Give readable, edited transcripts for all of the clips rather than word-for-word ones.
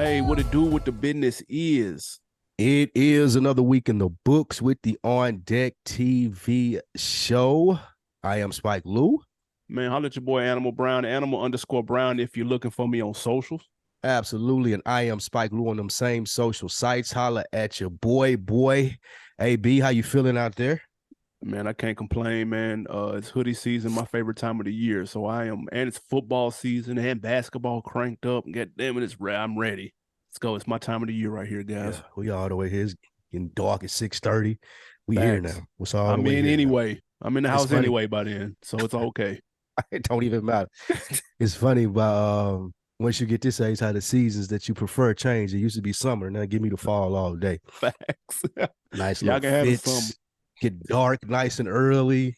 Hey, what it do, what the business is? It is another week in the books with the On Deck TV show. I am Spike Lou. Man, holla at your boy Animal Brown, Animal_Brown if you're looking for me on socials. Absolutely. And I am Spike Lou on them same social sites. Holla at your boy. Hey, B, how you feeling out there? Man, I can't complain, man. It's hoodie season, my favorite time of the year. So I am, and it's football season and basketball cranked up. God damn it, I'm ready. Let's go. It's my time of the year right here, guys. Yeah, we all the way here. It's getting dark at 6:30. We here Facts. now. What's all the I'm way in here now? anyway. I'm in the It's house funny. anyway by then, so it's okay. It don't even matter. It's funny, but once you get this age, how the seasons that you prefer change. It used to be summer. Now give me the fall all day. Facts. Nice Y'all little can have the summer. fits, get dark nice and early.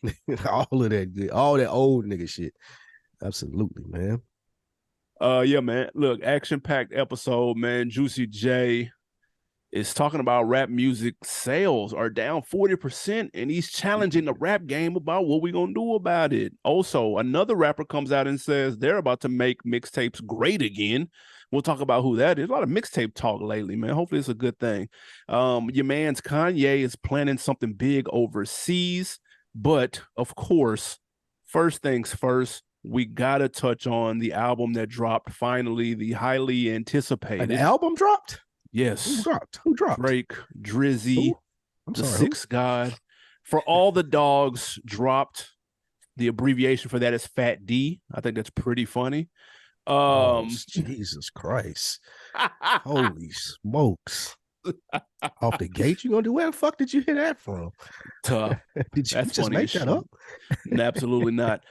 All of that good, all that old nigga shit. Absolutely, man. Yeah, man. Look, action-packed episode, man. Juicy J is talking about rap music sales are down 40%, and he's challenging the rap game about what we gonna do about it. Also, another rapper comes out and says they're about to make mixtapes great again. We'll talk about who that is. A lot of mixtape talk lately, man. Hopefully it's a good thing. Your man's Kanye is planning something big overseas, but of course, first things first, we gotta touch on the album that dropped finally, the highly An anticipated. album dropped? Who Yes, dropped? Who dropped? Drake, Drizzy, Who? I'm the sorry, who? Sixth God. For All the Dogs dropped. The abbreviation for that is Fat D. I think that's pretty funny. Oh, Um, Jesus Christ. Holy smokes. Off the gate, you gonna do? Where the fuck did you hear that from? tough. Did you That's just funny make as that shit. up? Absolutely not.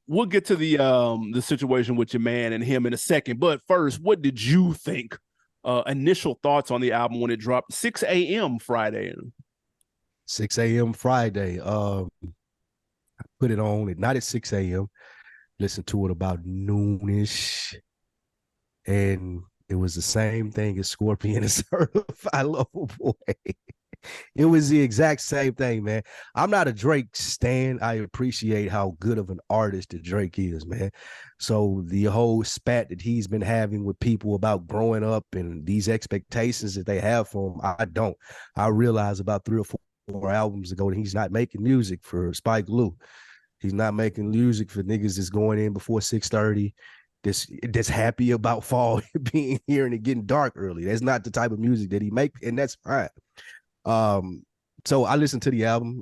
We'll get to the situation with your man and him in a second. But first, what did you think? Initial thoughts on the album when it dropped 6 a.m. Friday. 6 a.m. Friday. I put it on at not at 6 a.m. Listened to it about noonish. And it was the same thing as Scorpion and Certified Lover Boy. It was the exact same thing, man. I'm not a Drake stan. I appreciate how good of an artist that Drake is, man. So the whole spat that he's been having with people about growing up and these expectations that they have for him, I don't. I realized about 3 or 4 albums ago that he's not making music for Spike Lee. He's not making music for niggas that's going in before 6:30. That's happy about fall being here and it getting dark early. That's not the type of music that he make, and that's fine. So I listened to the album.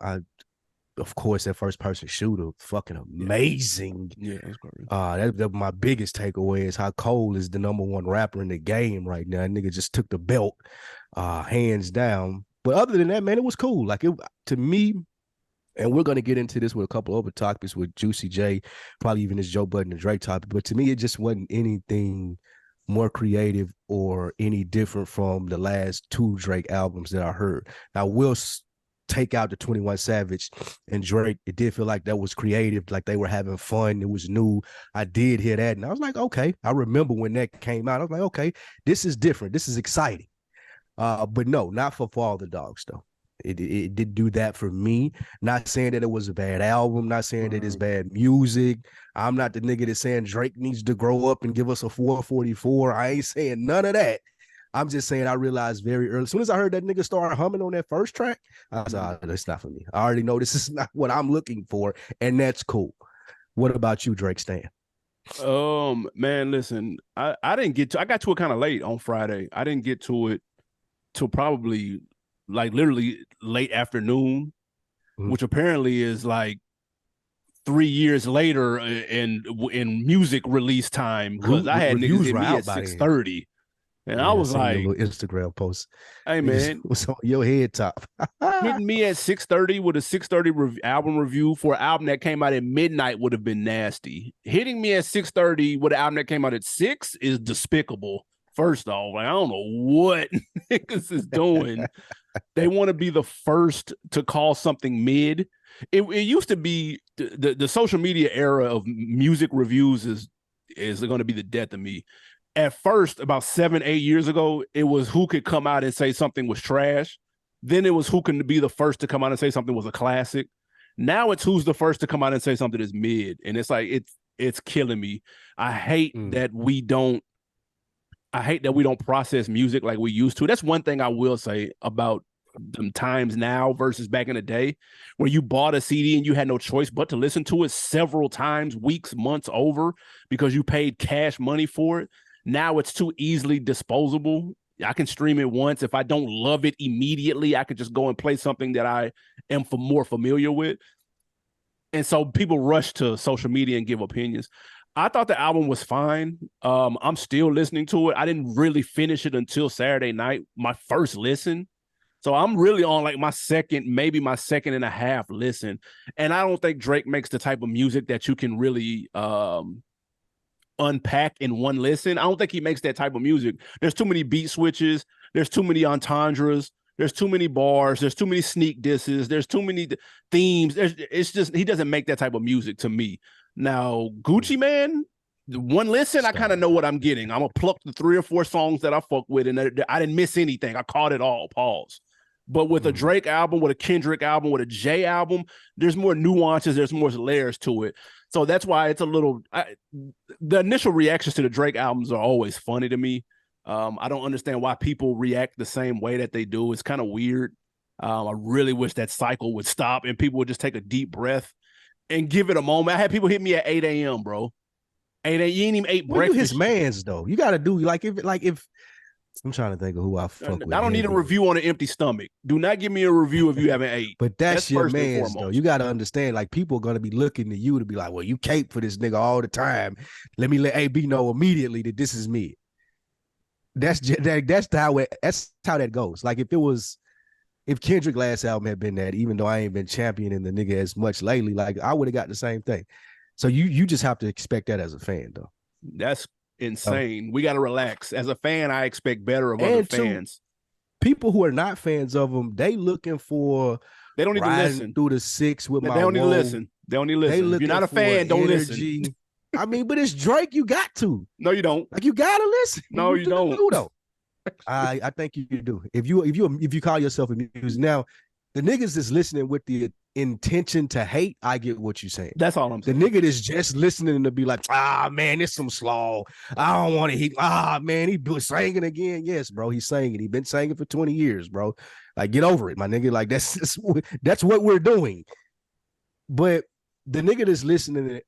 Of course, that first person shooter, fucking amazing. Yeah, that's great. That my biggest takeaway is how Cole is the #1 rapper in the game right now. That nigga just took the belt, hands down. But other than that, man, it was cool. Like it to me, and we're gonna get into this with a couple other topics with Juicy J, probably even this Joe Budden and Drake topic. But to me, it just wasn't anything more creative or any different from the last 2 Drake albums that I heard. Now, we'll take out the 21 Savage and Drake. It did feel like that was creative, like they were having fun. It was new. I did hear that, and I was like, okay. I remember when that came out. I was like, okay, this is different. This is exciting. But no, not for All the Dogs, though. It did do that for me. Not saying that it was a bad album, not saying that it's bad music. I'm not the nigga that's saying Drake needs to grow up and give us a 444. I ain't saying none of that. I'm just saying I realized very early. As soon as I heard that nigga start humming on that first track, I was like, oh, that's not for me. I already know this is not what I'm looking for, and that's cool. What about you, Drake Stan? Man, listen, I didn't get to I got to it kind of late on Friday. I didn't get to it till probably like literally late afternoon, which apparently is like 3 years later in music release time, because I had niggas Reviews hit were me out at by then. 6:30, and Yeah, I was seen your like, little Instagram post. "Hey man, What's on your head top?" hitting me at 6:30 with a 6:30 album review for an album that came out at midnight would have been nasty. Hitting me at 6:30 with an album that came out at 6 is despicable. First off, like I don't know what niggas is doing. They want to be the first to call something mid. It used to be the social media era of music reviews is going to be the death of me. At first, about 7-8 years ago, it was who could come out and say something was trash. Then it was who can be the first to come out and say something was a classic. Now it's who's the first to come out and say something is mid, and it's like it's killing me. I hate that we don't I hate that we don't process music like we used to. That's one thing I will say about them times now versus back in the day, where you bought a CD and you had no choice but to listen to it several times, weeks, months over, because you paid cash money for it. Now it's too easily disposable. I can stream it once. If I don't love it immediately, I could just go and play something that I am more familiar with. And so people rush to social media and give opinions. I thought the album was fine. I'm still listening to it. I didn't really finish it until Saturday night, my first listen. So I'm really on like maybe my second and a half listen. And I don't think Drake makes the type of music that you can really unpack in one listen. I don't think he makes that type of music. There's too many beat switches. There's too many entendres. There's too many bars. There's too many sneak disses. There's too many themes. It's just, he doesn't make that type of music to me. Now, Gucci Mane, one listen, I kind of know what I'm getting. I'm going to pluck the 3 or 4 songs that I fuck with, and I didn't miss anything. I caught it all, pause. But with a Drake album, with a Kendrick album, with a Jay album, there's more nuances, there's more layers to it. So that's why it's a little, the initial reactions to the Drake albums are always funny to me. I don't understand why people react the same way that they do. It's kind of weird. I really wish that cycle would stop and people would just take a deep breath and give it a moment. I had people hit me at 8 a.m., bro. 8 a.m. You ain't even ate breakfast. You his mans, though. You got to do, if I'm trying to think of who I fuck with. I don't need a review on an empty stomach. Do not give me a review if you haven't ate. But that's your man's, though. You got to understand, like, people are going to be looking to you to be like, well, you cape for this nigga all the time. Let me let AB know immediately that this is me. That's how that goes. Like, if Kendrick last album had been that, even though I ain't been championing the nigga as much lately, like, I would have got the same thing. So you just have to expect that as a fan, though. That's insane. We got to relax. As a fan, I expect better of other fans. People who are not fans of them, they looking for. They don't need to listen through the 6 with my. They don't need to listen. They don't need to listen. If you're not a fan, don't listen. I mean, but it's Drake. You got to. No, you don't. Like, you gotta listen. No, you don't. Though. I think you do. If you call yourself a music now, the niggas that's listening with the intention to hate, I get what you're saying. That's all I'm saying. The nigga that's just listening to be like, man, it's some slaw. I don't want to hear. Man, he singing again. Yes, bro, he's singing. He been singing for 20 years, bro. Like, get over it, my nigga. Like, that's what we're doing. But the nigga that's listening,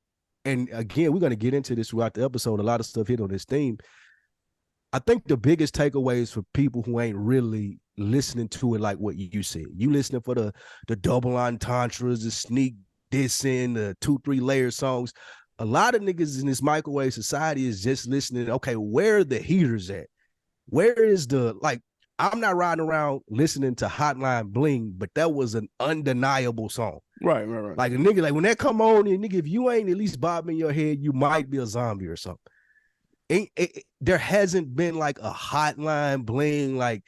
and again, we're gonna get into this throughout the episode. A lot of stuff hit on this theme. I think the biggest takeaways for people who ain't really listening to it like what you said. You listening for the double entendres, the sneak dissing, the 2-3 layer songs. A lot of niggas in this microwave society is just listening. Okay, where are the heaters at? Where is I'm not riding around listening to Hotline Bling, but that was an undeniable song. Right. Like, a nigga, like, when that come on, and nigga, if you ain't at least bobbing your head, you might be a zombie or something. There hasn't been like a Hotline Bling, like,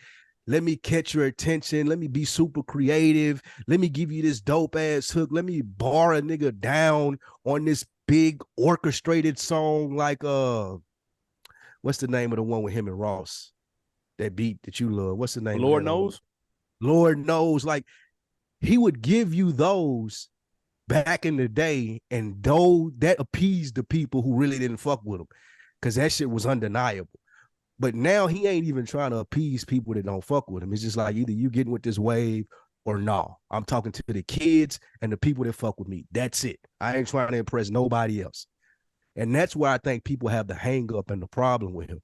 let me catch your attention, let me be super creative, let me give you this dope ass hook, let me bar a nigga down on this big orchestrated song, like what's the name of the one with him and Ross? That beat that you love. What's the name? Lord Knows. Lord Knows. Like, he would give you those back in the day, and though that appeased the people who really didn't fuck with him, because that shit was undeniable. But now he ain't even trying to appease people that don't fuck with him. It's just like, either you getting with this wave or no. I'm talking to the kids and the people that fuck with me. That's it. I ain't trying to impress nobody else. And that's where I think people have the hang up and the problem with him.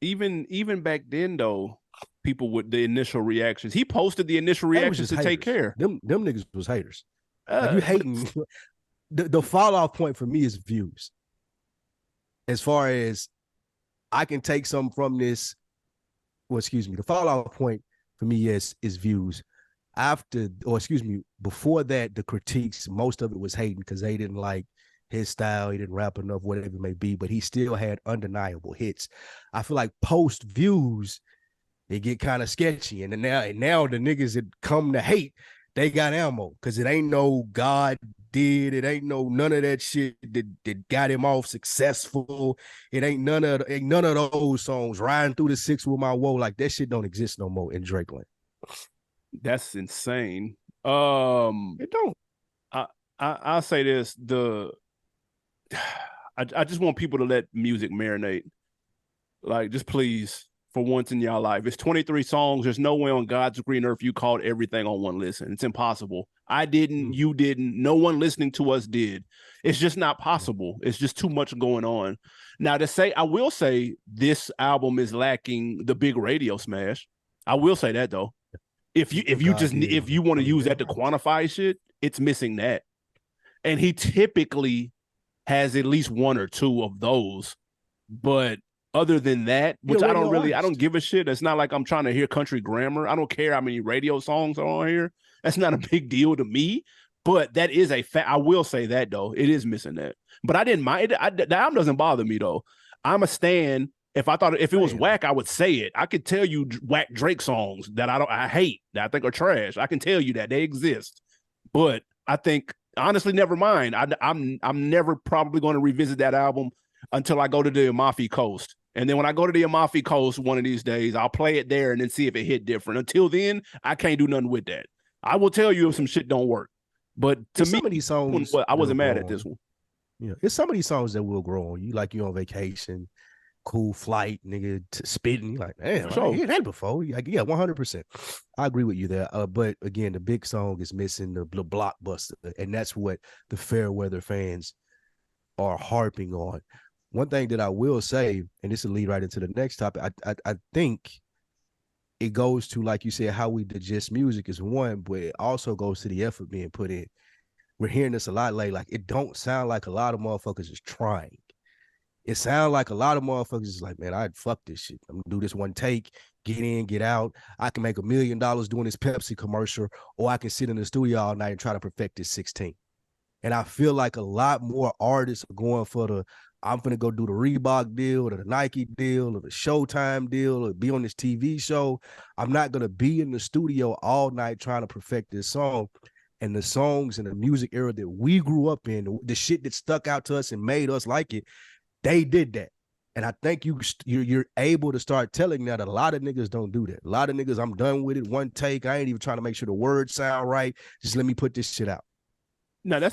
Even back then, though, people with the initial reactions, he posted the initial reactions to haters. Take care. Them niggas was haters. Like, you hating. The fall off point for me is views. As far as I can take some from this, the fall off point for me is views. Before that, the critiques, most of it was hating because they didn't like his style, he didn't rap enough, whatever it may be, but he still had undeniable hits. I feel like post views, they get kind of sketchy, and now the niggas that come to hate, they got ammo, because it ain't no God did, it ain't none of that shit that got him off successful. It ain't none of those songs. Riding through the 6 with my woe, like, that shit don't exist no more in Drake land. That's insane. It don't. I'll say this: I just want people to let music marinate. Like, just please, for once in your life. It's 23 songs. There's no way on God's green earth you called everything on one listen. It's impossible. I didn't, you didn't, no one listening to us did. It's just not possible. It's just too much going on. Now, to say, I will say this album is lacking the big radio smash. I will say that though. If you want to use that to quantify shit, it's missing that. And he typically has at least one or two of those. But other than that, which I don't give a shit. It's not like I'm trying to hear country grammar. I don't care how many radio songs are on here. That's not a big deal to me. But that is a fact. I will say that though, it is missing that. But I didn't mind it. The album doesn't bother me though. I'm a stan. If it was whack, I would say it. I could tell you whack Drake songs that I hate, that I think are trash. I can tell you that they exist. But I think honestly, never mind. I'm never probably going to revisit that album until I go to the Amalfi Coast. And then when I go to the Amalfi Coast one of these days, I'll play it there and then see if it hit different. Until then, I can't do nothing with that. I will tell you if some shit don't work. But to me, some of these songs, I wasn't mad at this one. Yeah, it's some of these songs that will grow on you. Like you're on vacation, cool flight, nigga, spitting. You're like, damn, I heard that before. Like, yeah, 100%. I agree with you there. But again, the big song is missing the blockbuster, and that's what the fair weather fans are harping on. One thing that I will say, and this will lead right into the next topic, I think it goes to, like you said, how we digest music is one, but it also goes to the effort being put in. We're hearing this a lot lately. Like, it don't sound like a lot of motherfuckers is trying. It sounds like a lot of motherfuckers is like, man, I'd fuck this shit. I'm gonna do this one take, get in, get out. I can make $1 million doing this Pepsi commercial, or I can sit in the studio all night and try to perfect this 16. And I feel like a lot more artists are going for I'm gonna go do the Reebok deal or the Nike deal or the Showtime deal or be on this TV show. I'm not gonna be in the studio all night trying to perfect this song. And the songs and the music era that we grew up in, the shit that stuck out to us and made us like it, they did that. And I think you're able to start telling that a lot of niggas don't do that. A lot of niggas, I'm done with it. One take. I ain't even trying to make sure the words sound right. Just let me put this shit out. No,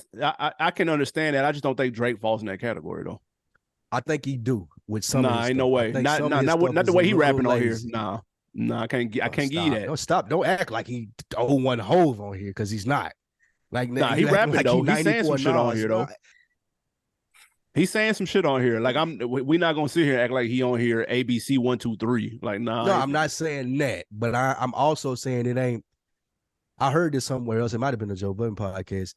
I can understand that. I just don't think Drake falls in that category though. I think he do with some. Nah, ain't no way. Not the way he rapping on here. Nah, I can't give you that. No, stop. Don't act like he 0-1 Hove on here because he's not. Like, nah, he rapping like though. He's saying some shit on here though. He's saying some shit on here. Like, we're not gonna sit here and act like he on here ABC 1 2 3. Like, nah. No, I'm not saying that, but I'm also saying it ain't. I heard this somewhere else. It might have been a Joe Budden podcast.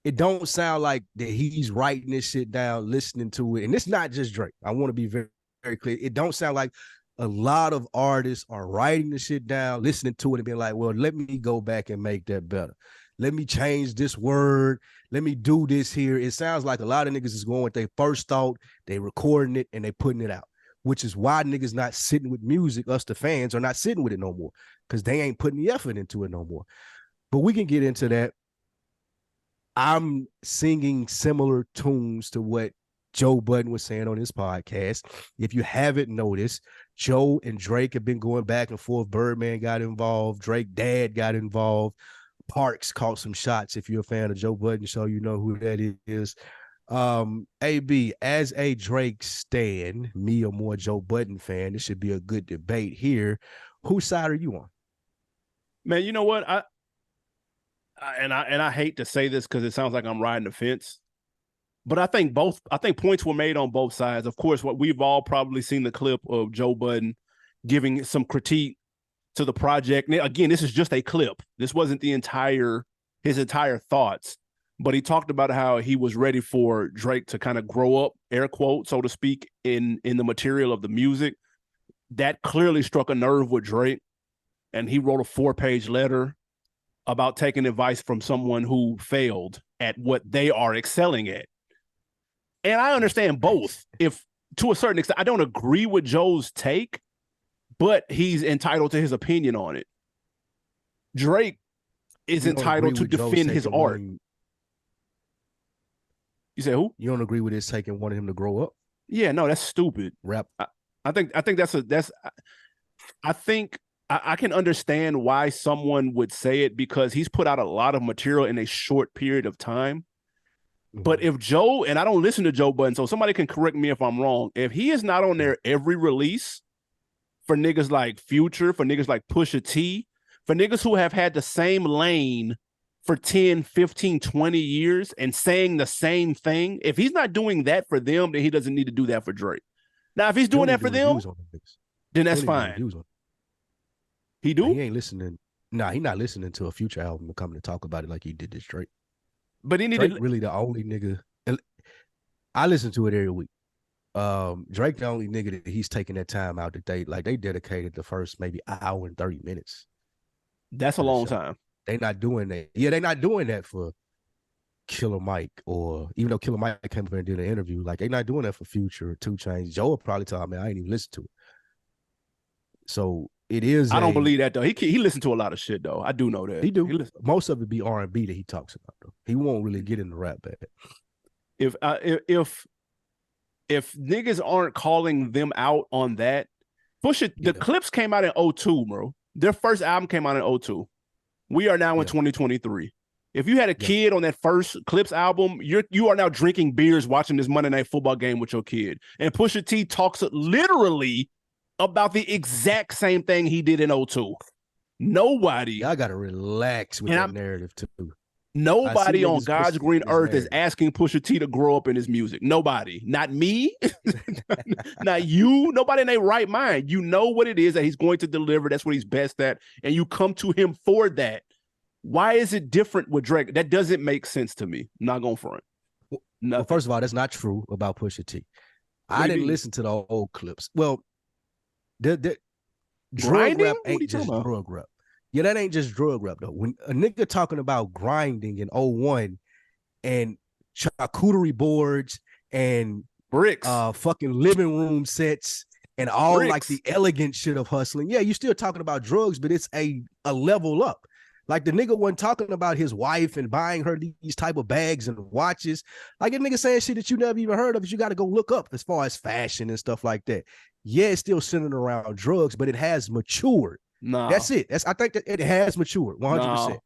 It don't sound like that he's writing this shit down, listening to it. And it's not just Drake. I want to be very, very clear. It don't sound like a lot of artists are writing the shit down, listening to it and being like, well, let me go back and make that better. Let me change this word. Let me do this here. It sounds like a lot of niggas is going with their first thought, they recording it and they putting it out, which is why niggas not sitting with music. Us, the fans, are not sitting with it no more because they ain't putting the effort into it no more. But we can get into that. I'm singing similar tunes to what Joe Budden was saying on his podcast. If you haven't noticed, Joe and Drake have been going back and forth. Birdman got involved. Drake dad got involved. Parks caught some shots. If you're a fan of Joe Budden show, you know who that is. AB, as a Drake stan, me a more Joe Budden fan, this should be a good debate here. Whose side are you on? Man, you know what? I hate to say this because it sounds like I'm riding the fence, but I think points were made on both sides. Of course, what we've all probably seen the clip of Joe Budden giving some critique to the project. Now, again, this is just a clip. This wasn't his entire thoughts, but he talked about how he was ready for Drake to kind of grow up, air quote, so to speak, in the material of the music. That clearly struck a nerve with Drake, and he wrote a 4-page letter about taking advice from someone who failed at what they are excelling at. And I understand both. If to a certain extent, I don't agree with Joe's take, but he's entitled to his opinion on it. Drake is entitled to defend his art. You say who? You don't agree with his take and wanted him to grow up? Yeah, no, that's stupid. Rap. I think I can understand why someone would say it because he's put out a lot of material in a short period of time. But if Joe, and I don't listen to Joe Budden, so somebody can correct me if I'm wrong. If he is not on there every release for niggas like Future, for niggas like Pusha T, for niggas who have had the same lane for 10, 15, 20 years and saying the same thing, if he's not doing that for them, then he doesn't need to do that for Drake. Now, if he's doing that for them, then that's fine. He do? He ain't listening. Nah, he not listening to a Future album and coming to talk about it like he did this Drake. But he Drake really the only nigga. I listen to it every week. Drake the only nigga that he's taking that time out that they dedicated the first maybe hour and 30 minutes. That's a long time. They not doing that. Yeah, they not doing that for Killer Mike, or even though Killer Mike came up and did an interview, like they not doing that for Future or 2 Chainz. Joe will probably tell me I ain't even listen to it. So it is. I don't believe that though. He listened to a lot of shit though. I do know that. He do. Most of it be R&B that he talks about though. He won't really get in the rap bag. If niggas aren't calling them out on that, the Clips came out in 2002, bro. Their first album came out in 2002. We are now in 2023. If you had a kid on that first Clips album, you are now drinking beers, watching this Monday Night Football game with your kid. And Pusha T talks literally about the exact same thing he did in 2002. Nobody. I gotta relax with that narrative too. Nobody on God's green earth is asking Pusha T to grow up in his music. Nobody. Not me. Not you. Nobody in their right mind. You know what it is that he's going to deliver. That's what he's best at. And you come to him for that. Why is it different with Drake? That doesn't make sense to me. I'm not going front. Well, first of all, that's not true about Pusha T. I didn't listen to the old Clips. Well, drug rap ain't just drug rap. Yeah, that ain't just drug rap though. When a nigga talking about grinding in 2001 and charcuterie boards and bricks, fucking living room sets and all bricks, like the elegant shit of hustling. Yeah, you still talking about drugs, but it's a level up. Like the nigga wasn't talking about his wife and buying her these type of bags and watches. Like a nigga saying shit that you never even heard of, but you got to go look up as far as fashion and stuff like that. Yeah, it's still centered around drugs, but it has matured. No, that's it. I think that it has matured 100%.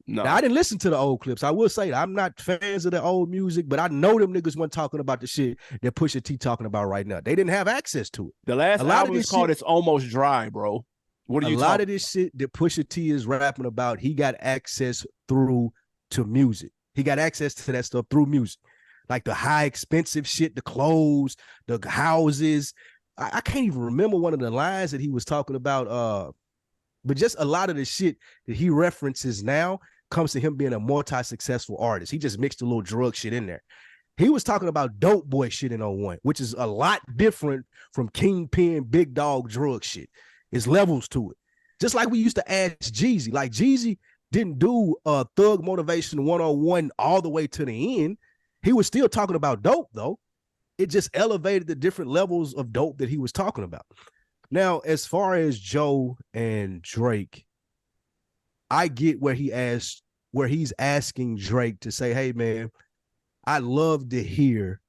No. Now, I didn't listen to the old Clips. I will say that I'm not fans of the old music, but I know them niggas weren't talking about the shit that Pusha T talking about right now. They didn't have access to it. The last album is called "It's Almost Dry," bro. What are you? A lot of this shit that Pusha T is rapping about, he got access through to music. He got access to that stuff through music, like the high expensive shit, the clothes, the houses. I can't even remember one of the lines that he was talking about. But just a lot of the shit that he references now comes to him being a multi-successful artist. He just mixed a little drug shit in there. He was talking about dope boy shit in 2001, which is a lot different from Kingpin, big dog drug shit. It's levels to it. Just like we used to ask Jeezy. Like Jeezy didn't do Thug Motivation 101 all the way to the end. He was still talking about dope though. It just elevated the different levels of dope that he was talking about. Now, as far as Joe and Drake, I get where he's asking Drake to say, hey, man, I love to hear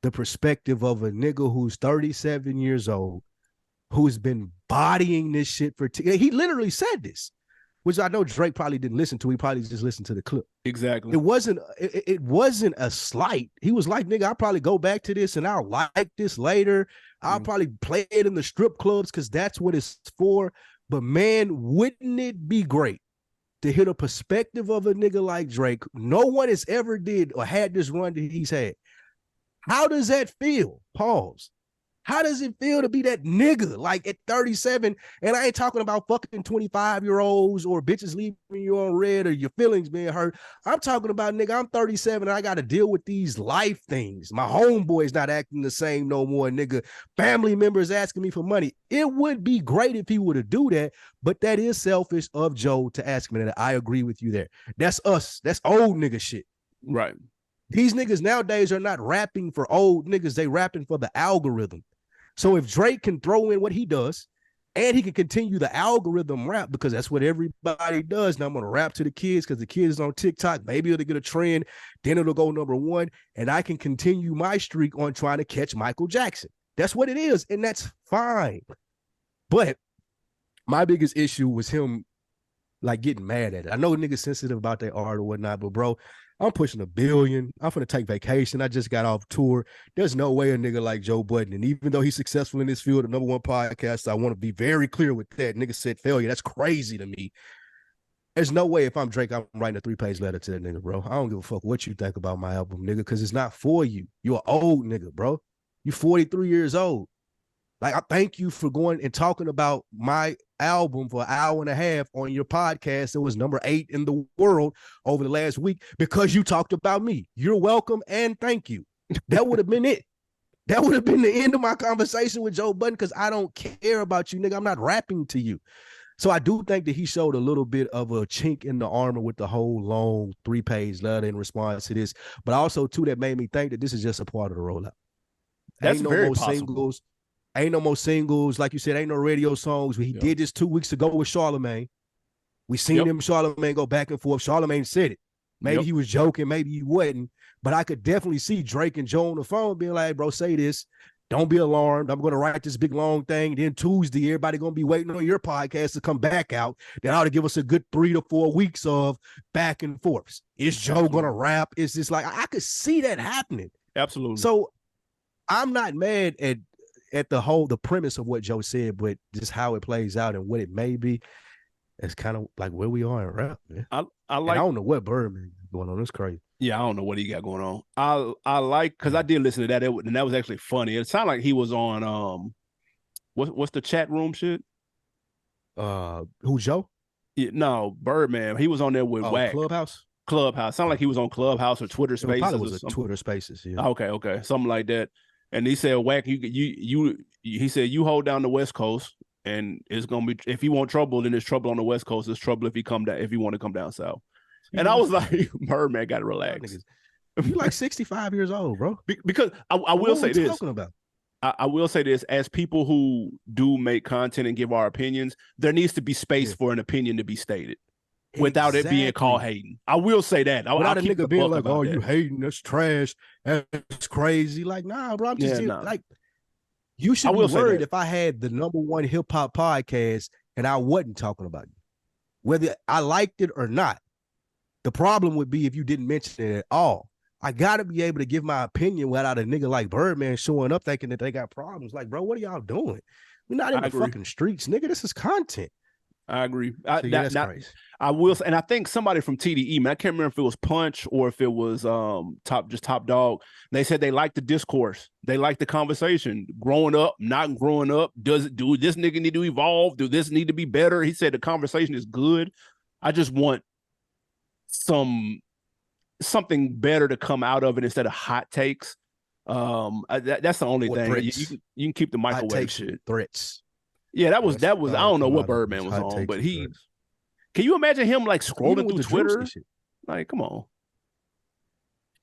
the perspective of a nigga who's 37 years old, who's been bodying this shit for he literally said this, which I know Drake probably didn't listen to. He probably just listened to the clip. Exactly. It wasn't a slight. He was like, nigga, I'll probably go back to this and I'll like this later. I'll probably play it in the strip clubs because that's what it's for. But man, wouldn't it be great to hear the perspective of a nigga like Drake? No one has ever did or had this run that he's had. How does that feel? Pause. How does it feel to be that nigga like at 37? And I ain't talking about fucking 25-year-olds or bitches leaving you on red or your feelings being hurt. I'm talking about, nigga, I'm 37 and I got to deal with these life things. My homeboy's not acting the same no more, nigga. Family members asking me for money. It would be great if he were to do that, but that is selfish of Joe to ask me that. I agree with you there. That's us. That's old nigga shit. Right. These niggas nowadays are not rapping for old niggas. They rapping for the algorithm. So if Drake can throw in what he does and he can continue the algorithm rap, because that's what everybody does. Now I'm going to rap to the kids because the kids on TikTok, maybe it'll get a trend, then it'll go #1, and I can continue my streak on trying to catch Michael Jackson. That's what it is, and that's fine. But my biggest issue was him like getting mad at it. I know niggas sensitive about their art or whatnot, but bro, I'm pushing 1 billion. I'm finna take vacation. I just got off tour. There's no way a nigga like Joe Budden, and even though he's successful in this field, the #1 podcast, I want to be very clear with that. Nigga said failure. That's crazy to me. There's no way if I'm Drake, I'm writing a 3-page letter to that nigga, bro. I don't give a fuck what you think about my album, nigga, because it's not for you. You're an old nigga, bro. You 43 years old. Like, I thank you for going and talking about my album for 1.5 hours on your podcast. It was number 8 in the world over the last week because you talked about me. You're welcome and thank you. That would have been it. That would have been the end of my conversation with Joe Budden because I don't care about you, nigga. I'm not rapping to you. So I do think that he showed a little bit of a chink in the armor with the whole long 3-page letter in response to this. But also, too, that made me think that this is just a part of the rollout. That's ain't no very more possible. singles. Ain't no more singles. Like you said, ain't no radio songs. He did this 2 weeks ago with Charlamagne. We seen him, Charlamagne, go back and forth. Charlamagne said it. Maybe he was joking. Maybe he wasn't. But I could definitely see Drake and Joe on the phone being like, bro, say this. Don't be alarmed. I'm going to write this big, long thing. Then Tuesday, everybody going to be waiting on your podcast to come back out. That ought to give us a good 3 to 4 weeks of back and forths. Is Joe going to rap? Is this like, I could see that happening. Absolutely. So I'm not mad at the premise of what Joe said, but just how it plays out and what it may be. It's kind of like where we are in rap, man. I don't know what Birdman is going on. It's crazy. Yeah, I don't know what he got going on. I like, because I did listen to that, and that was actually funny. It sounded like he was on what's the chat room shit? Who, Joe? Yeah, no, Birdman. He was on there with Wack. Clubhouse. Sounded like he was on Clubhouse or Twitter Spaces. It probably was Twitter Spaces. Yeah. Okay, something like that. And he said, Wack, he said, you hold down the West Coast, and it's gonna be, if you want trouble, then there's trouble on the West Coast. There's trouble if you want to come down south. And I was like, Birdman, got to relax. You're like 65 years old, bro. Because I will say this. Talking about? I will say this, as people who do make content and give our opinions, there needs to be space for an opinion to be stated without it being called hating. I will say that. Without a nigga being like, oh, you hating, that's trash, that's crazy. Like, nah, bro, I'm just like, you should be worried if I had the #1 hip hop podcast and I wasn't talking about you, whether I liked it or not. The problem would be if you didn't mention it at all. I got to be able to give my opinion without a nigga like Birdman showing up thinking that they got problems. Like, bro, what are y'all doing? We're not in the fucking streets, nigga. This is content. I agree. That's crazy. I will, and I think somebody from TDE, man, I can't remember if it was Punch or if it was Top Dog. They said they liked the discourse. They liked the conversation. Growing up, not growing up. Do this nigga need to evolve? Do this need to be better? He said the conversation is good. I just want something better to come out of it instead of hot takes. That's the only thing. You can keep the microwave shit. Threats. Yeah, that was. I don't know what Birdman was on, but can you imagine him like scrolling through Twitter? Like, come on.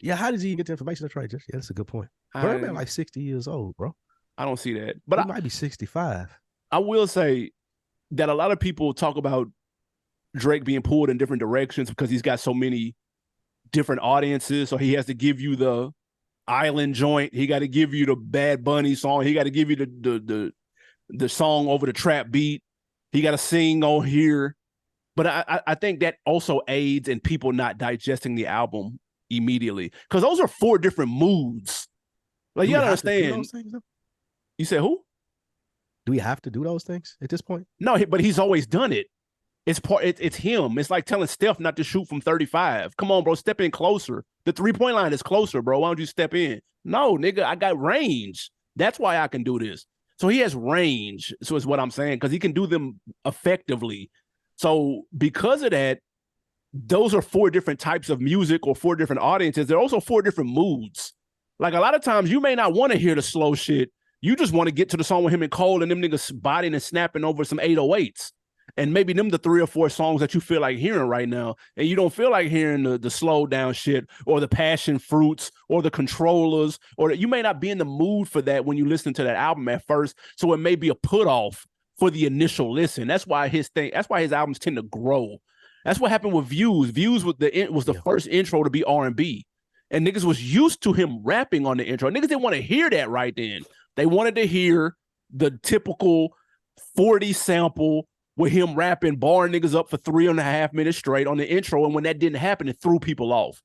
Yeah, how does he get the information? That's right. Yeah, that's a good point. Birdman like 60 years old, bro. I don't see that, but he might be 65. I will say that a lot of people talk about Drake being pulled in different directions because he's got so many different audiences. So he has to give you the island joint. He got to give you the Bad Bunny song. He got to give you the song over the trap beat. He got to sing on here. But I think that also aids in people not digesting the album immediately, because those are 4 different moods. Like, you gotta understand. You said who? Do we have to do those things at this point? No, but he's always done it. It's him. It's like telling Steph not to shoot from 35. Come on, bro, step in closer. The 3-point line is closer, bro. Why don't you step in? No, nigga, I got range. That's why I can do this. So he has range. So is what I'm saying, because he can do them effectively. So because of that, those are 4 different types of music or 4 different audiences. They're also 4 different moods. Like, a lot of times you may not want to hear the slow shit. You just want to get to the song with him and Cole and them niggas bodying and snapping over some 808s. And maybe them the 3 or 4 songs that you feel like hearing right now. And you don't feel like hearing the slow down shit or the passion fruits or the controllers, or you may not be in the mood for that when you listen to that album at first. So it may be a put off for the initial listen. That's why his albums tend to grow. That's what happened with Views. Views was the first intro to be R&B. And niggas was used to him rapping on the intro. Niggas didn't want to hear that right then. They wanted to hear the typical 40 sample with him rapping, barring niggas up for 3.5 minutes straight on the intro. And when that didn't happen, it threw people off.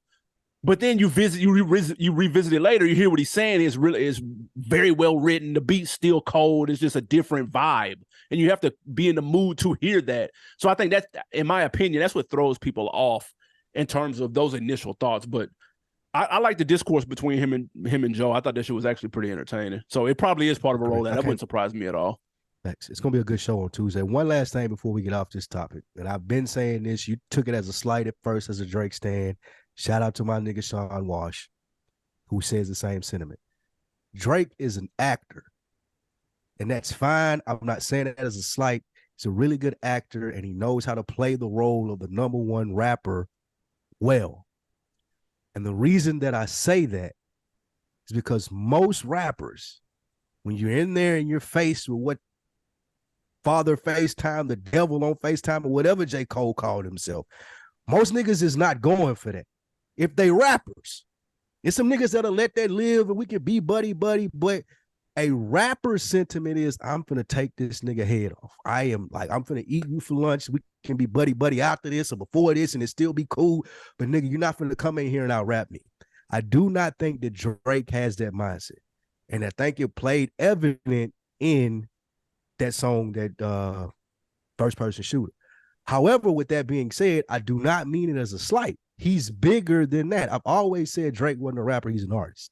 But then you revisit it later. You hear what he's saying is very well written. The beat's still cold. It's just a different vibe, and you have to be in the mood to hear that. So I think that, in my opinion, that's what throws people off in terms of those initial thoughts. But I like the discourse between him and Joe. I thought that shit was actually pretty entertaining. So it probably is part of a role that wouldn't surprise me at all. It's gonna be a good show on Tuesday. One last thing before we get off this topic, and I've been saying this. You took it as a slight at first, as a Drake stan. Shout out to my nigga Sean Wash, who says the same sentiment. Drake is an actor, and that's fine. I'm not saying that as a slight. He's a really good actor, and he knows how to play the role of the number one rapper well. And the reason that I say that is because most rappers, when you're in there and you're faced with what Father FaceTime, the devil on FaceTime, or whatever J. Cole called himself, most niggas is not going for that. If they rappers, it's some niggas that'll let that live and we can be buddy, but a rapper sentiment is, I'm finna take this nigga head off. I'm finna eat you for lunch. We can be buddy after this or before this and it still be cool. But nigga, you're not finna come in here and out-rap me. I do not think that Drake has that mindset. And I think it played evident in that song, that First Person Shooter. However, with that being said, I do not mean it as a slight. He's bigger than that. I've always said Drake wasn't a rapper, he's an artist.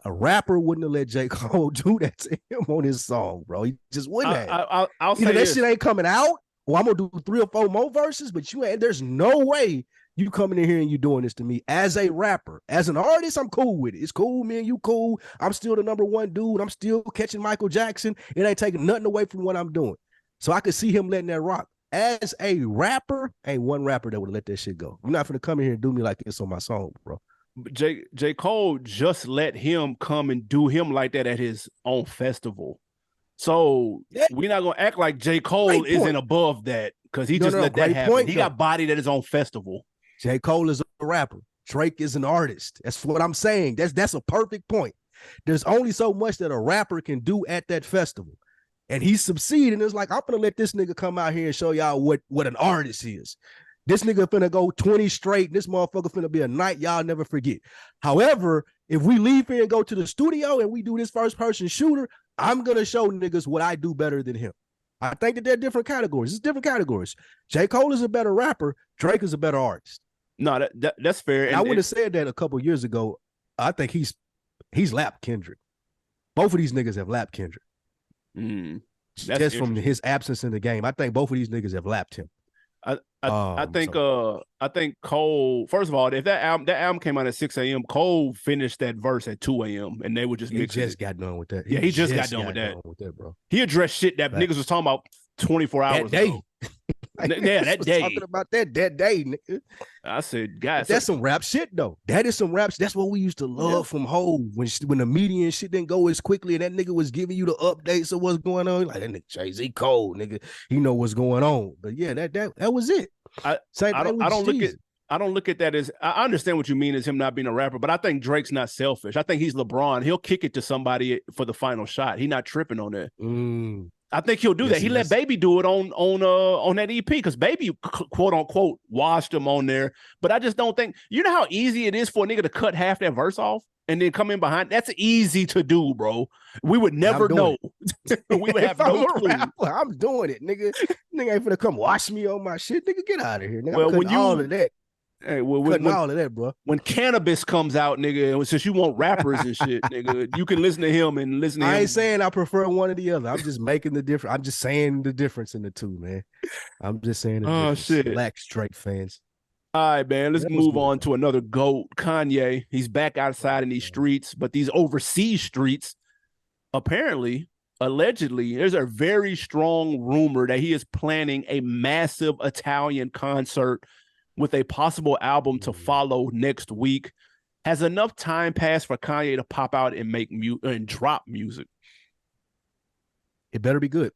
A rapper wouldn't have let J. Cole do that to him on his song, bro. He just wouldn't have. I'll say that shit ain't coming out, or I'm gonna do 3 or 4 more verses, but you ain't. There's no way you coming in here and you doing this to me as a rapper. As an artist, I'm cool with it. It's cool, man. You cool. I'm still the number one dude. I'm still catching Michael Jackson. It ain't taking nothing away from what I'm doing. So I could see him letting that rock. As a rapper, ain't one rapper that would let that shit go. You're not gonna come in here and do me like this on my song, bro. J. Cole just let him come and do him like that at his own festival. So we're not gonna act like J. Cole isn't above that because he just let that happen. He got bodied at his own festival. J. Cole is a rapper. Drake is an artist. That's what I'm saying. That's a perfect point. There's only so much that a rapper can do at that festival. And he succeeded. It's like, I'm gonna let this nigga come out here and show y'all what an artist is. This nigga finna go 20 straight. This motherfucker finna be a night y'all never forget. However, if we leave here and go to the studio and we do this first person shooter, I'm gonna show niggas what I do better than him. I think that they're different categories. It's different categories. J. Cole is a better rapper. Drake is a better artist. No, that's fair. And I would have said that a couple years ago. I think he's lapped Kendrick. Both of these niggas have lapped Kendrick. Just from his absence in the game. I think both of these niggas have lapped him. I think Cole, first of all, if that album came out at 6 a.m., Cole finished that verse at 2 a.m. and they would just mix it. He just got done with that. Yeah, he just got done with that, bro. He addressed shit that niggas was talking about 24 hours ago. Yeah, that day. Talking about that day, nigga. I said, guys, that's some rap shit though. That is some rap. That's what we used to love from Hov when the media and shit didn't go as quickly, and that nigga was giving you the updates of what's going on. Like that nigga Jay-Z Cole, nigga, he know what's going on. But yeah, that was it. I don't look at that as, I understand what you mean as him not being a rapper, but I think Drake's not selfish. I think he's LeBron. He'll kick it to somebody for the final shot. He's not tripping on that. I think he'll do that. He let Baby do it on that EP because Baby, quote unquote, washed him on there. But I just don't think, you know how easy it is for a nigga to cut half that verse off and then come in behind? That's easy to do, bro. We would never know. We would have no clue. I'm doing it, nigga. Nigga ain't finna come wash me on my shit. Nigga, get out of here. Nigga, well, when you all of that. Hey, well, when all of that, bro. When Cannabis comes out, nigga, since you want rappers and shit, nigga, you can listen to him and listen to him. I ain't saying I prefer one or the other. I'm just making the difference. I'm just saying the difference in the two, man. I'm just saying the difference. Shit. Black Drake fans. All right, man. Let's move on to another GOAT, Kanye. He's back outside in these streets, but these overseas streets, apparently, allegedly, there's a very strong rumor that he is planning a massive Italian concert with a possible album to follow next week. Has enough time passed for Kanye to pop out and make and drop music? It better be good.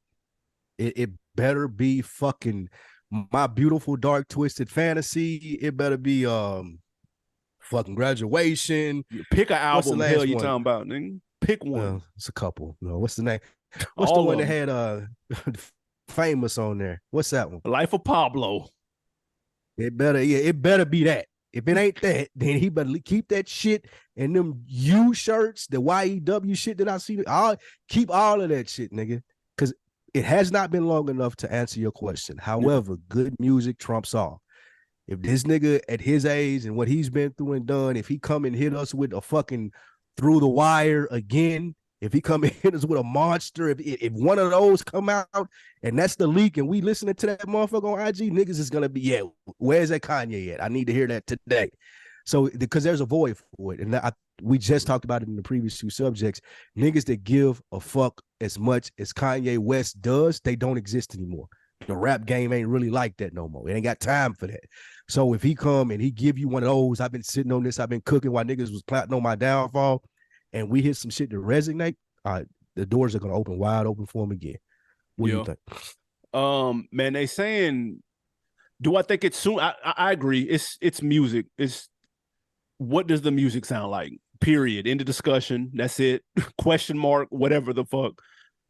It better be fucking My Beautiful Dark Twisted Fantasy. It better be fucking Graduation. Pick an album. The hell you talking about, nigga? Pick one. It's a couple. No, what's the name? What's the one that had Famous on there? What's that one? Life of Pablo. It better be that. If it ain't that, then he better keep that shit and them U shirts, the YEW shit that I see. I'll keep all of that shit, nigga. Because it has not been long enough to answer your question. However, good music trumps all. If this nigga at his age and what he's been through and done, if he come and hit us with a fucking Through the Wire again, if he come and hit us with a monster, if one of those come out and that's the leak and we listening to that motherfucker on IG, niggas is going to be, yeah, where's that Kanye at? I need to hear that today. So, because there's a void for it. And we just talked about it in the previous two subjects. Niggas that give a fuck as much as Kanye West does, they don't exist anymore. The rap game ain't really like that no more. It ain't got time for that. So if he come and he give you one of those, I've been sitting on this, I've been cooking while niggas was plotting on my downfall, and we hit some shit to resonate, the doors are gonna open wide open for him again. What do you think? Man, they saying, do I think it's soon? I agree. It's music. It's what does the music sound like? Period. End of discussion. That's it. Question mark. Whatever the fuck.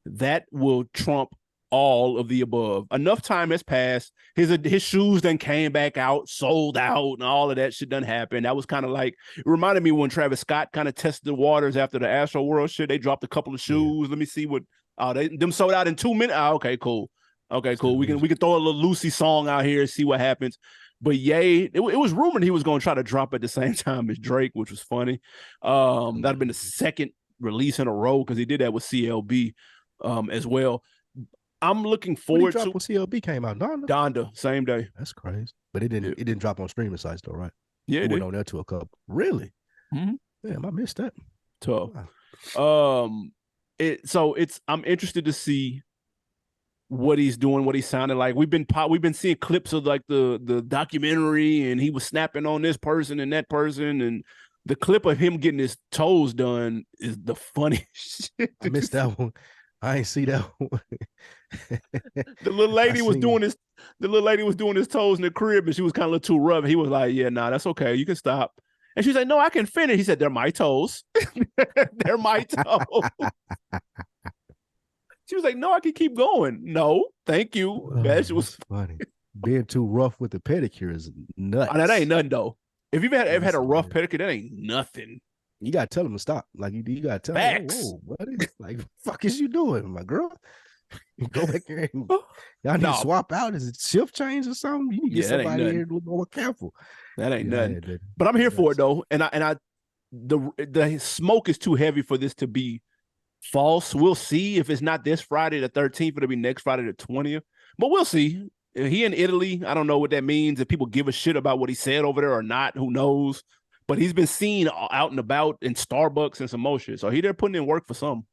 That will trump all of the above. Enough time has passed. His shoes then came back out, sold out, and all of that shit done happened. That was kind of like, it reminded me when Travis Scott kind of tested the waters after the Astro World shit. They dropped a couple of shoes. Let me see what them sold out in 2 minutes. Okay, cool. Okay, cool. We can throw a little Lucy song out here and see what happens. But Ye, it was rumored he was going to try to drop at the same time as Drake, which was funny. That'd have been the second release in a row because he did that with CLB as well. I'm looking forward to when CLB came out. Donda, same day. That's crazy. But it didn't drop on streaming sites though, right? Yeah, it went on there to a couple. Really? Mm-hmm. Damn, I missed that. Tough. Wow. I'm interested to see what he's doing, what he sounded like. We've been seeing clips of like the documentary, and he was snapping on this person and that person, and the clip of him getting his toes done is the funniest shit. I missed that one. I ain't see that one. The little lady was doing his toes in the crib, and she was kind of a little too rough. He was like, "Yeah, nah, that's okay. You can stop." And she's like, "No, I can finish." He said, "They're my toes. They're my toes." She was like, "No, I can keep going." No, thank you. That shit was funny. Being too rough with the pedicure is nuts. Oh, that ain't nothing though. If you've ever had a rough pedicure, that ain't nothing. You gotta tell him to stop. Like you gotta tell him, whoa, buddy. Like, fuck is you doing, my girl? Go back here and y'all need to swap out. Is it shift change or something? You need to get somebody here to look more careful. That ain't nothing. But I'm here for it though. And the smoke is too heavy for this to be false. We'll see. If it's not this Friday the 13th, it'll be next Friday the 20th. But we'll see. He in Italy. I don't know what that means. If people give a shit about what he said over there or not, who knows? But he's been seen out and about in Starbucks and some more shit. So they're putting in work for some.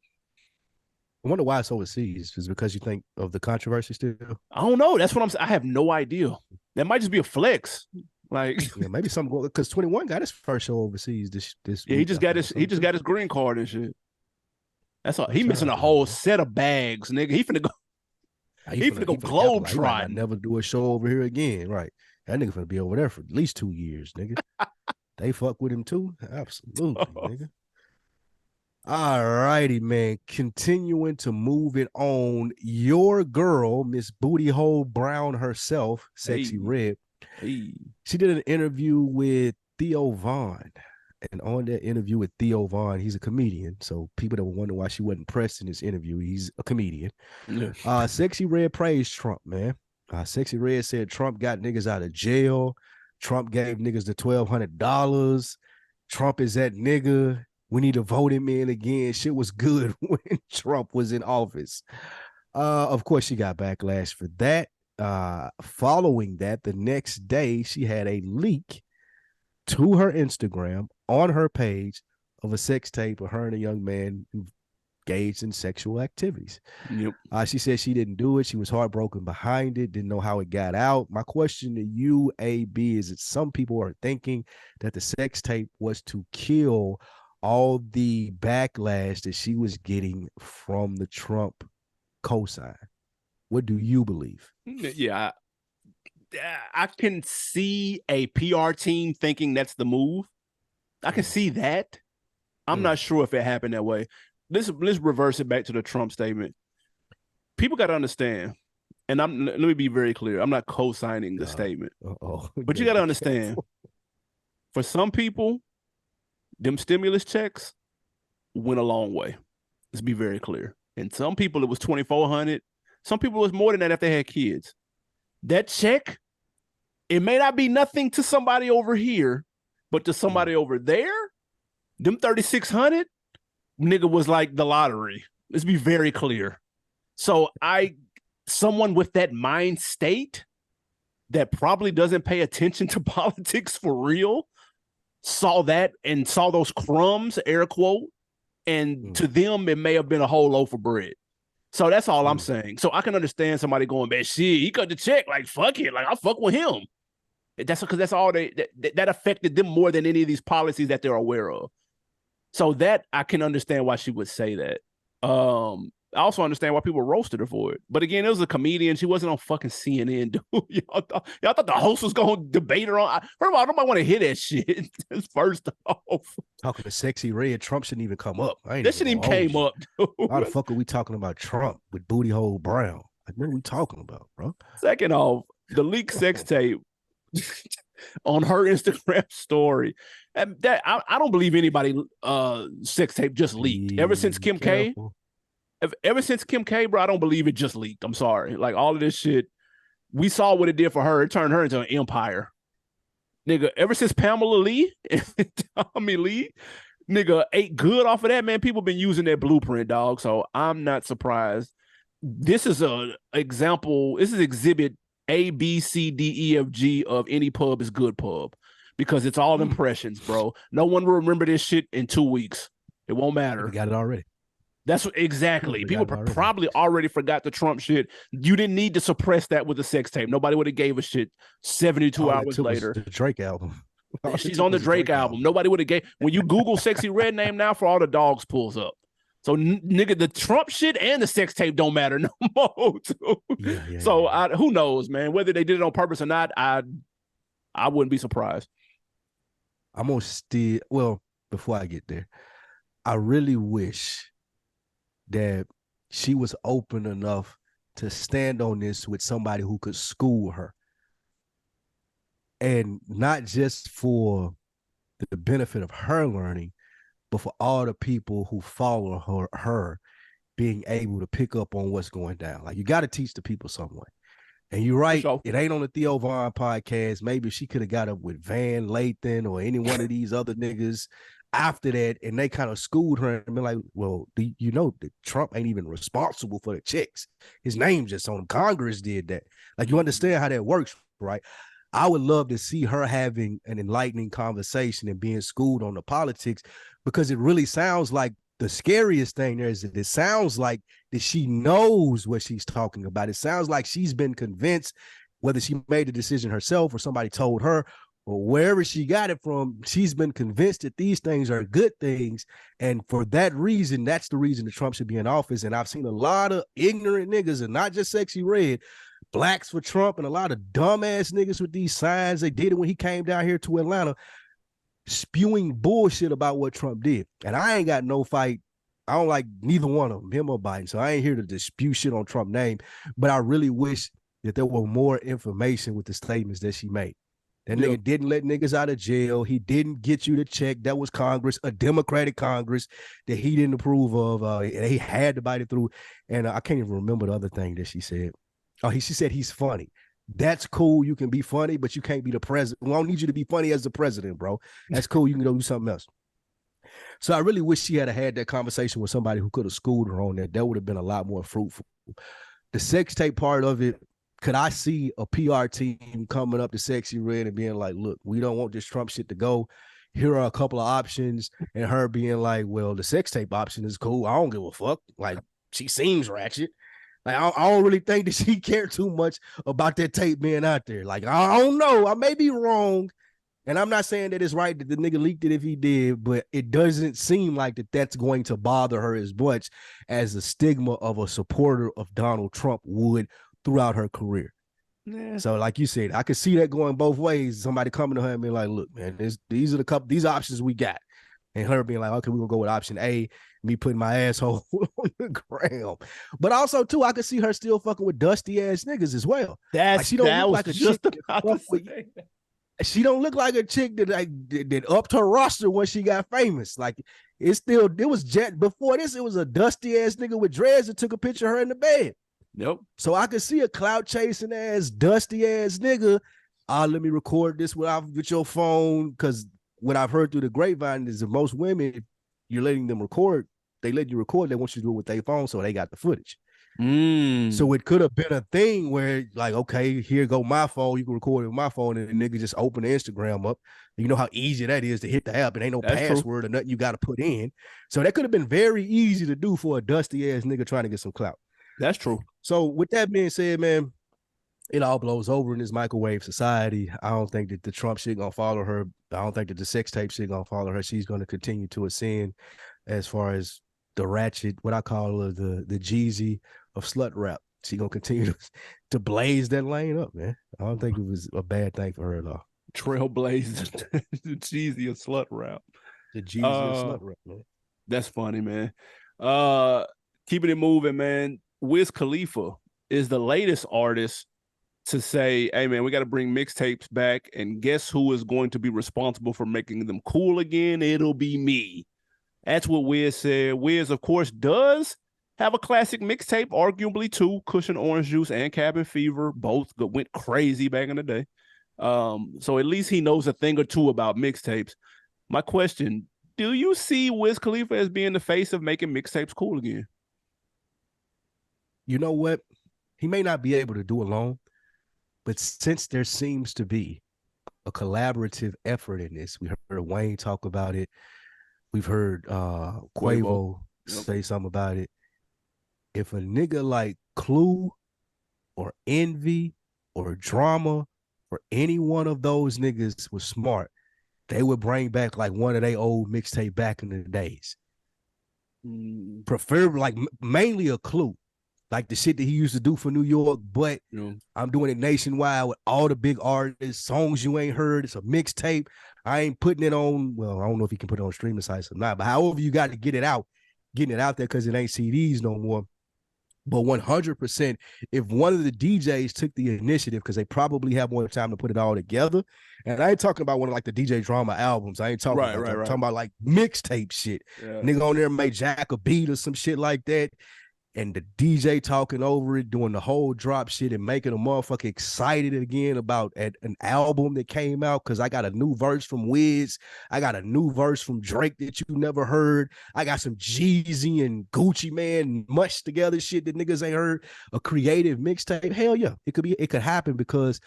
I wonder why it's overseas. Is it because you think of the controversy still? I don't know. That's what I'm saying. I have no idea. That might just be a flex. Like, yeah, maybe something, because 21 got his first show overseas this yeah, week. He just got his green card and shit. That's all. He missing a whole set of bags, nigga. He finna go. He finna go globetrotting. Like, never do a show over here again, right? That nigga finna be over there for at least 2 years, nigga. They fuck with him too? Absolutely, nigga. All righty, man. Continuing to move it on. Your girl, Miss Booty Hole Brown herself, Sexy Red. Hey. She did an interview with Theo Von. And on that interview with Theo Von, he's a comedian. So people that were wondering why she wasn't pressed in this interview, he's a comedian. Yeah. Sexy Red praised Trump, man. Sexy Red said Trump got niggas out of jail. Trump gave niggas the $1,200. Trump is that nigga. We need to vote him in again. Shit was good when Trump was in office. Of course, she got backlash for that. Following that, the next day, she had a leak to her Instagram on her page of a sex tape of her and a young man engaged in sexual activities. Yep. She said she didn't do it. She was heartbroken behind it, didn't know how it got out. My question to you, AB, is that some people are thinking that the sex tape was to kill all the backlash that she was getting from the Trump cosign. What do you believe? Yeah, I can see a PR team thinking that's the move. I can see that. I'm not sure if it happened that way. Let's reverse it back to the Trump statement. People got to understand, and let me be very clear. I'm not co-signing the statement. But you got to understand. For some people, them stimulus checks went a long way. Let's be very clear. And some people it was $2,400. Some people it was more than that if they had kids. That check, it may not be nothing to somebody over here, but to somebody over there, them 3,600, nigga, was like the lottery. Let's be very clear. So someone with that mind state that probably doesn't pay attention to politics for real saw that and saw those crumbs, air quote, and to them it may have been a whole loaf of bread. So that's all I'm saying. So I can understand somebody going, man, shit, he cut the check. Like, fuck it. Like, I'll fuck with him. That's because that's all that affected them more than any of these policies that they're aware of. So that I can understand why she would say that. I also understand why people roasted her for it. But again, it was a comedian. She wasn't on fucking CNN, dude. Y'all thought the host was going to debate her on. First of all, nobody want to hear that shit. First off. Talking to Sexy Red, Trump shouldn't even come up. That shouldn't even came up, dude. Why the fuck are we talking about Trump with Booty Hole Brown? Like, what are we talking about, bro? Second off, the leaked sex tape on her Instagram story. That I don't believe anybody sex tape just leaked. Ever since Kim K, bro, I don't believe it just leaked. I'm sorry. Like all of this shit, we saw what it did for her. It turned her into an empire. Nigga, ever since Pamela Lee and Tommy Lee, nigga, ate good off of that, man. People been using that blueprint, dog. So I'm not surprised. This is a example. This is exhibit A, B, C, D, E, F, G of any pub is good pub. Because it's all impressions, bro. No one will remember this shit in 2 weeks. It won't matter. We got it already. That's what, exactly. People probably already forgot the Trump shit. You didn't need to suppress that with the sex tape. Nobody would have gave a shit 72 hours later. The Drake album. She's on the Drake album. Nobody would have gave. When you Google Sexy Red name now, for all the dogs pulls up. So nigga, the Trump shit and the sex tape don't matter no more. So who knows, man? Whether they did it on purpose or not, I wouldn't be surprised. I'm gonna still, well, before I get there, I really wish that she was open enough to stand on this with somebody who could school her. And not just for the benefit of her learning, but for all the people who follow her being able to pick up on what's going down. Like, you got to teach the people some way. And you're right, it ain't on the Theo Von podcast. Maybe she could have got up with Van Lathan or any one of these other niggas after that, and they kind of schooled her and been like, well, you know that Trump ain't even responsible for the checks. His name just on them. Congress did that. Like, you understand how that works, right? I would love to see her having an enlightening conversation and being schooled on the politics, because it really sounds like the scariest thing there is that it sounds like that she knows what she's talking about. It sounds like she's been convinced, whether she made the decision herself or somebody told her or wherever she got it from, she's been convinced that these things are good things. And for that reason, that's the reason that Trump should be in office. And I've seen a lot of ignorant niggas, and not just Sexy Red, blacks for Trump, and a lot of dumbass niggas with these signs. They did it when he came down here to Atlanta, spewing bullshit about what Trump did. And I ain't got no fight. I don't like neither one of them, him or Biden. So I ain't here to dispute shit on Trump's name, but I really wish that there were more information with the statements that she made. That nigga didn't let niggas out of jail. He didn't get you to check. That was Congress, a Democratic Congress that he didn't approve of. And he had to bite it through. And I can't even remember the other thing that she said. She said he's funny. That's cool. You can be funny, but you can't be the president. We don't need you to be funny as the president, bro. That's cool. You can go do something else. So I really wish she had that conversation with somebody who could have schooled her on that. That would have been a lot more fruitful. The sex tape part of it, could I see a PR team coming up to Sexy Red and being like, look, we don't want this Trump shit to go. Here are a couple of options. And her being like, well, the sex tape option is cool. I don't give a fuck. Like, she seems ratchet. Like, I don't really think that she cared too much about that tape being out there. Like, I don't know. I may be wrong. And I'm not saying that it's right that the nigga leaked it if he did, but it doesn't seem like that's going to bother her as much as the stigma of a supporter of Donald Trump would throughout her career. Yeah. So like you said, I could see that going both ways. Somebody coming to her and being like, look, man, these are these options we got. And her being like, okay, we're going to go with option A, me putting my asshole on the ground. But also, too, I could see her still fucking with dusty ass niggas as well. She don't look like a chick. she don't look like a chick that that upped her roster when she got famous. Like it was jet before this. It was a dusty ass nigga with dreads that took a picture of her in the bed. Yep. So I could see a clout chasing ass, dusty ass nigga. Let me record this with your phone, because what I've heard through the grapevine is that most women, you're letting them record. They let you record. They want you to do it with their phone, so they got the footage. So it could have been a thing where, like, okay, here go my phone. You can record it with my phone, and the nigga just open the Instagram up. You know how easy that is to hit the app. It ain't no password or nothing you got to put in. So that could have been very easy to do for a dusty ass nigga trying to get some clout. That's true. So with that being said, man, it all blows over in this microwave society. I don't think that the Trump shit gonna follow her. I don't think that the sex tape shit gonna follow her. She's gonna continue to ascend as far as the ratchet, what I call her, the Jeezy of slut rap. She gonna continue to blaze that lane up, man. I don't think it was a bad thing for her at all. Trailblaze the Jeezy of slut rap. The Jeezy of slut rap, man. That's funny, man. Keeping it moving, man. Wiz Khalifa is the latest artist to say, hey, man, we got to bring mixtapes back. And guess who is going to be responsible for making them cool again? It'll be me. That's what Wiz said. Wiz, of course, does have a classic mixtape, arguably two, Cushion Orange Juice and Cabin Fever. Both went crazy back in the day. So at least he knows a thing or two about mixtapes. My question, do you see Wiz Khalifa as being the face of making mixtapes cool again? You know what? He may not be able to do alone, but since there seems to be a collaborative effort in this, we heard Wayne talk about it. We've heard Quavo say something about it. If a nigga like Clue or Envy or Drama or any one of those niggas was smart, they would bring back like one of their old mixtape back in the days. Preferably, like mainly a Clue. Like the shit that he used to do for New York, but I'm doing it nationwide with all the big artists, songs you ain't heard. It's a mixtape. I ain't putting it on, well, I don't know if you can put it on streaming sites or not, but however you got to get it out, getting it out there because it ain't CDs no more. But 100%, if one of the DJs took the initiative, because they probably have more time to put it all together, and I ain't talking about one of like the DJ Drama albums. I ain't talking about that. I'm talking about like mixtape shit. Yeah. Nigga on there made Jack a beat or some shit like that. And the DJ talking over it, doing the whole drop shit and making a motherfucker excited again about an album that came out, because I got a new verse from Wiz. I got a new verse from Drake that you never heard. I got some Jeezy and Gucci Man mushed together shit that niggas ain't heard. A creative mixtape. Hell yeah. It could happen, because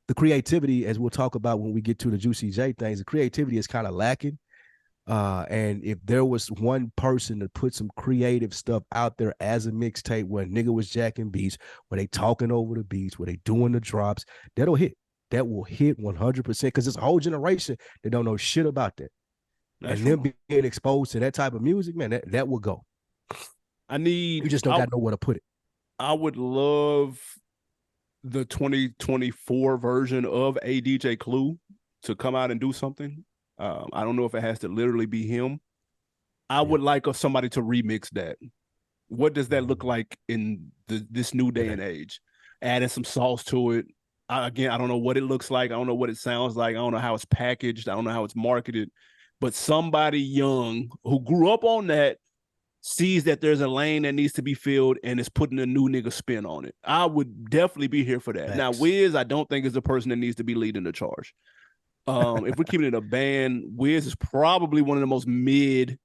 the creativity, as we'll talk about when we get to the Juicy J things, the creativity is kind of lacking. And if there was one person to put some creative stuff out there as a mixtape where a nigga was jacking beats, where they talking over the beats, where they doing the drops, that'll hit. That will hit 100%, because there's a whole generation that don't know shit about that. That's and them being exposed to that type of music, man, that will go. You just don't got nowhere to put it. I would love the 2024 version of a DJ Clue to come out and do something. I don't know if it has to literally be him. I would like somebody to remix that. What does that look like in this new day and age? Adding some sauce to it. I don't know what it looks like. I don't know what it sounds like. I don't know how it's packaged. I don't know how it's marketed. But somebody young who grew up on that sees that there's a lane that needs to be filled and is putting a new nigga spin on it. I would definitely be here for that. Thanks. Now, Wiz, I don't think is the person that needs to be leading the charge. If we're keeping it a band, Wiz is probably one of the most mid.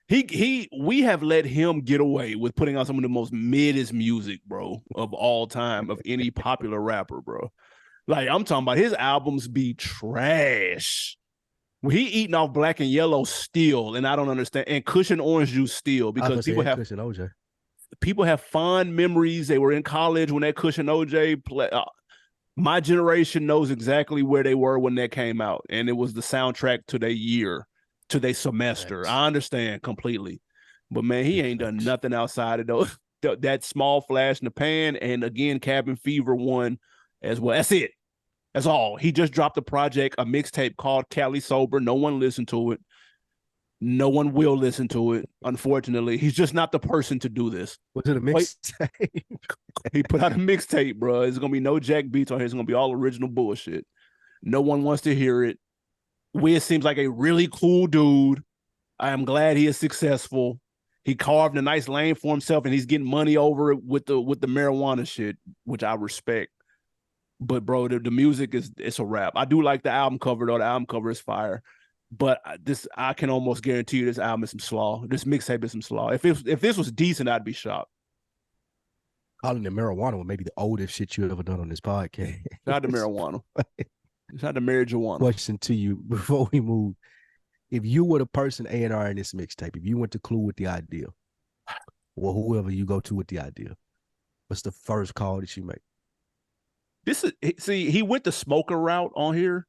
We have let him get away with putting out some of the most middest music, bro, of all time, of any popular rapper, bro. Like, I'm talking about his albums be trash. He eating off Black and Yellow still, and I don't understand. And Cushion Orange Juice still, because people have fond memories. They were in college when that Cushion OJ play. My generation knows exactly where they were when that came out, and it was the soundtrack to their year, to their semester. Thanks. I understand completely, but man, he ain't done nothing outside of those that small flash in the pan, and again, Cabin Fever one as well. That's it. That's all. He just dropped a project, a mixtape called Cali Sober. No one listened to it. No one will listen to it, unfortunately. He's just not the person to do this. Was it a mixtape? He put out a mixtape, bro. It's going to be no jack beats on here. It's going to be all original bullshit. No one wants to hear it. Wiz seems like a really cool dude. I am glad he is successful. He carved a nice lane for himself, and he's getting money over it with the marijuana shit, which I respect. But bro, the music it's a wrap. I do like the album cover though. The album cover is fire. But I can almost guarantee you this album is some slaw. This mixtape is some slaw. If this was decent, I'd be shocked. Calling it marijuana was maybe the oldest shit you ever done on this podcast. Shout out to marijuana. Shout out to marijuana. Question to you before we move. If you were the person A&R in this mixtape, if you went to Clue with the idea, or whoever you go to with the idea, what's the first call that you make? He went the smoker route on here,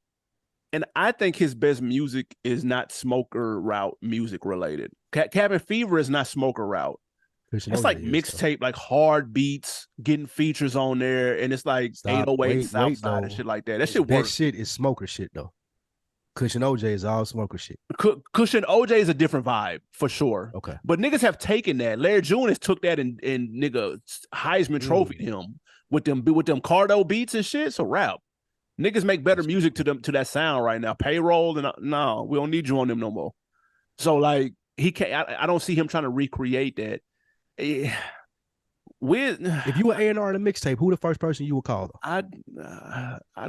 and I think his best music is not smoker route music related. Cabin Fever is not smoker route. It's like mixtape, like hard beats, getting features on there, and it's like 808 Southside and shit like that. That shit works. That shit is smoker shit though. Cushion OJ is all smoker shit. Cushion OJ is a different vibe for sure. Okay, but niggas have taken that. Larry June has took that and nigga Heisman trophied him with them Cardo beats and shit. So rap, niggas make better music to that sound right now. Payroll and no, we don't need you on them no more. So like he can't. I don't see him trying to recreate that. If you were A&R in a mixtape, who the first person you would call? I'd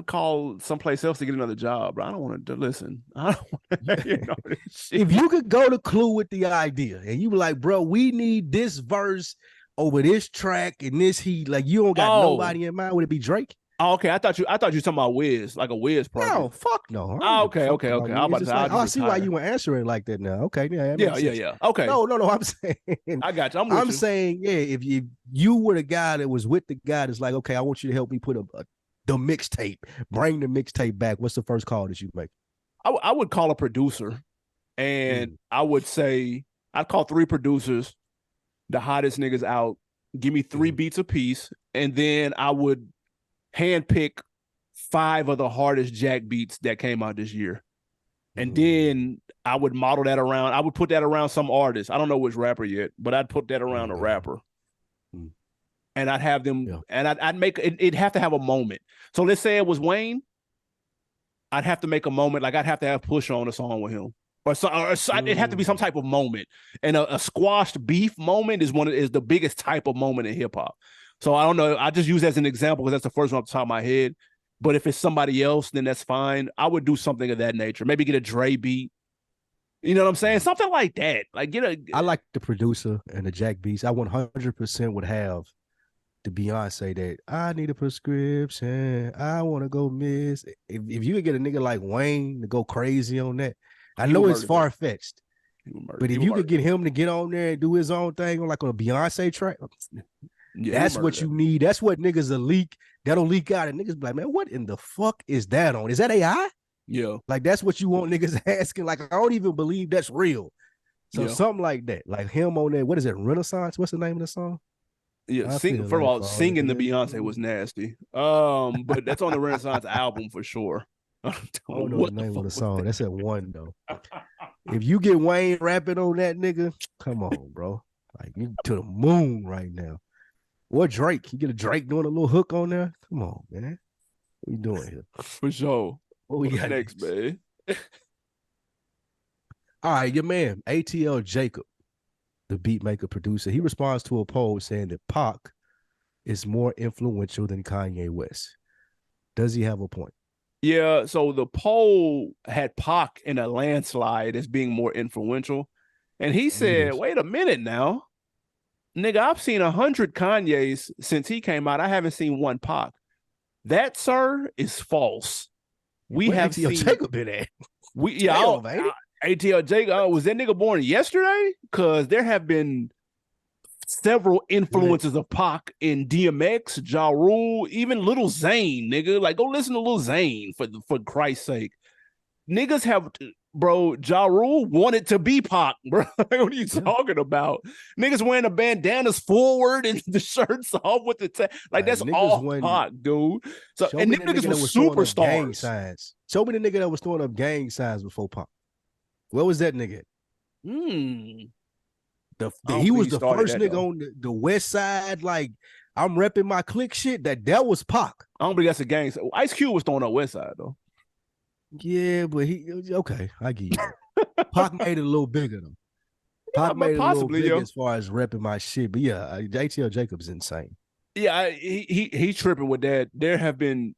call someplace else to get another job, bro. I don't want to listen. I don't want to, If you could go to Clue with the idea and you were like, bro, we need this verse over this track and this heat, like you don't got nobody in mind, would it be Drake? Oh, okay. I thought you were talking about Wiz, like a Wiz project. No, fuck no. Oh, okay. I see why you were answering like that now. Okay, yeah. Okay. No. I'm saying I got you. I'm saying, yeah, if you were the guy that was with the guy that's like, okay, I want you to help me put the mixtape, bring the mixtape back. What's the first call that you make? I would call a producer, and I would say I'd call 3 producers, the hottest niggas out. Give me 3 beats a piece, and then I would handpick 5 of the hardest jack beats that came out this year. And then I would model that around. I would put that around some artist. I don't know which rapper yet, but I'd put that around a rapper. And I'd have them, and I'd make it, it'd have to have a moment. So let's say it was Wayne. I'd have to make a moment. Like I'd have to have Push on a song with him. Or it'd have to be some type of moment. And a squashed beef moment is the biggest type of moment in hip hop. So I don't know. I just use that as an example because that's the first one off the top of my head. But if it's somebody else, then that's fine. I would do something of that nature. Maybe get a Dre beat. You know what I'm saying? Something like that. Like I like the producer and the jack beats. I 100% would have the Beyonce that I need a prescription. I want to go miss. If you could get a nigga like Wayne to go crazy on that, I know it's far fetched. But if you could get him to get on there and do his own thing on a Beyonce track. Yeah, that's what you need. That's what niggas will leak. That'll leak out, and niggas be like, man, what in the fuck is that on? Is that AI? Yeah. Like, that's what you want niggas asking. Like, I don't even believe that's real. So something like that. Like him on there. What is it? Renaissance? What's the name of the song? Yeah, first of all, singing the Beyonce was nasty. But that's on the Renaissance album for sure. I don't know the name of the song. That's at 1 though. If you get Wayne rapping on that nigga, come on, bro. Like you to the moon right now. Or Drake. You get a Drake doing a little hook on there. Come on, man. What you doing here? For sure. What we got next, man? All right, your man, ATL Jacob, the beat maker producer, he responds to a poll saying that Pac is more influential than Kanye West. Does he have a point? Yeah, so the poll had Pac in a landslide as being more influential. And he said, wait a minute now. Nigga, I've seen 100 Kanye's since he came out. I haven't seen one Pac. That, sir, is false. We have ATL seen Jacob been at. ATL Jacob, was that nigga born yesterday? Because there have been several influences of Pac in DMX, Ja Rule, even Lil Zane, nigga. Like, go listen to Lil Zane for Christ's sake. Niggas have, bro, Ja Rule wanted to be Pac, bro. What are you talking about? Niggas wearing the bandanas forward and the shirts off with the like that's all Pac, dude. So and them niggas were superstars. Show me the nigga that was throwing up gang signs before Pac. Where was that nigga? He was the first nigga on the west side. Like, I'm repping my clique shit. That was Pac. I don't believe that's a gang. Ice Cube was throwing up west side though. Yeah, but he okay. I give you that. Pac made it a little bigger though. Yeah, Pac but made it a little possibly, bigger yo. as far as repping my shit. But yeah, JTL Jacobs insane. Yeah, he tripping with that. There have been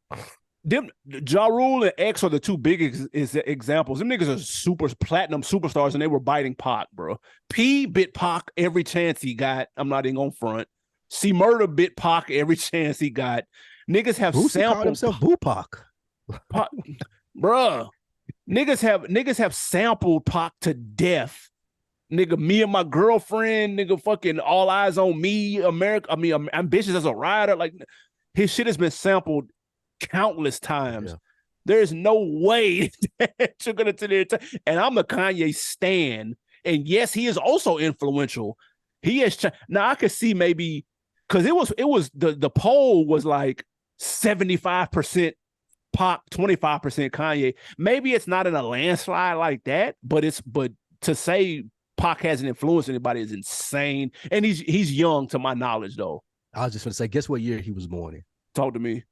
them Ja Rule and X are the two big examples. Them niggas are super platinum superstars, and they were biting Pac, bro. P bit Pac every chance he got. I'm not even on front. C Murder bit Pac every chance he got. Niggas have Brucey called sampled himself Bupac. Pac, bruh. Niggas have sampled Pac to death. Nigga, me and my girlfriend, nigga, fucking all eyes on me, America. I mean, I'm ambitious as a rider. Like his shit has been sampled countless times. Yeah. There's no way that you're gonna and I'm a Kanye stan. And yes, he is also influential. He is now I could see maybe because it was the poll was like 75% Pac, 25% Kanye. Maybe it's not in a landslide like that, but to say Pac hasn't influenced anybody is insane. And he's young to my knowledge though. I was just gonna say, guess what year he was born in? Talk to me.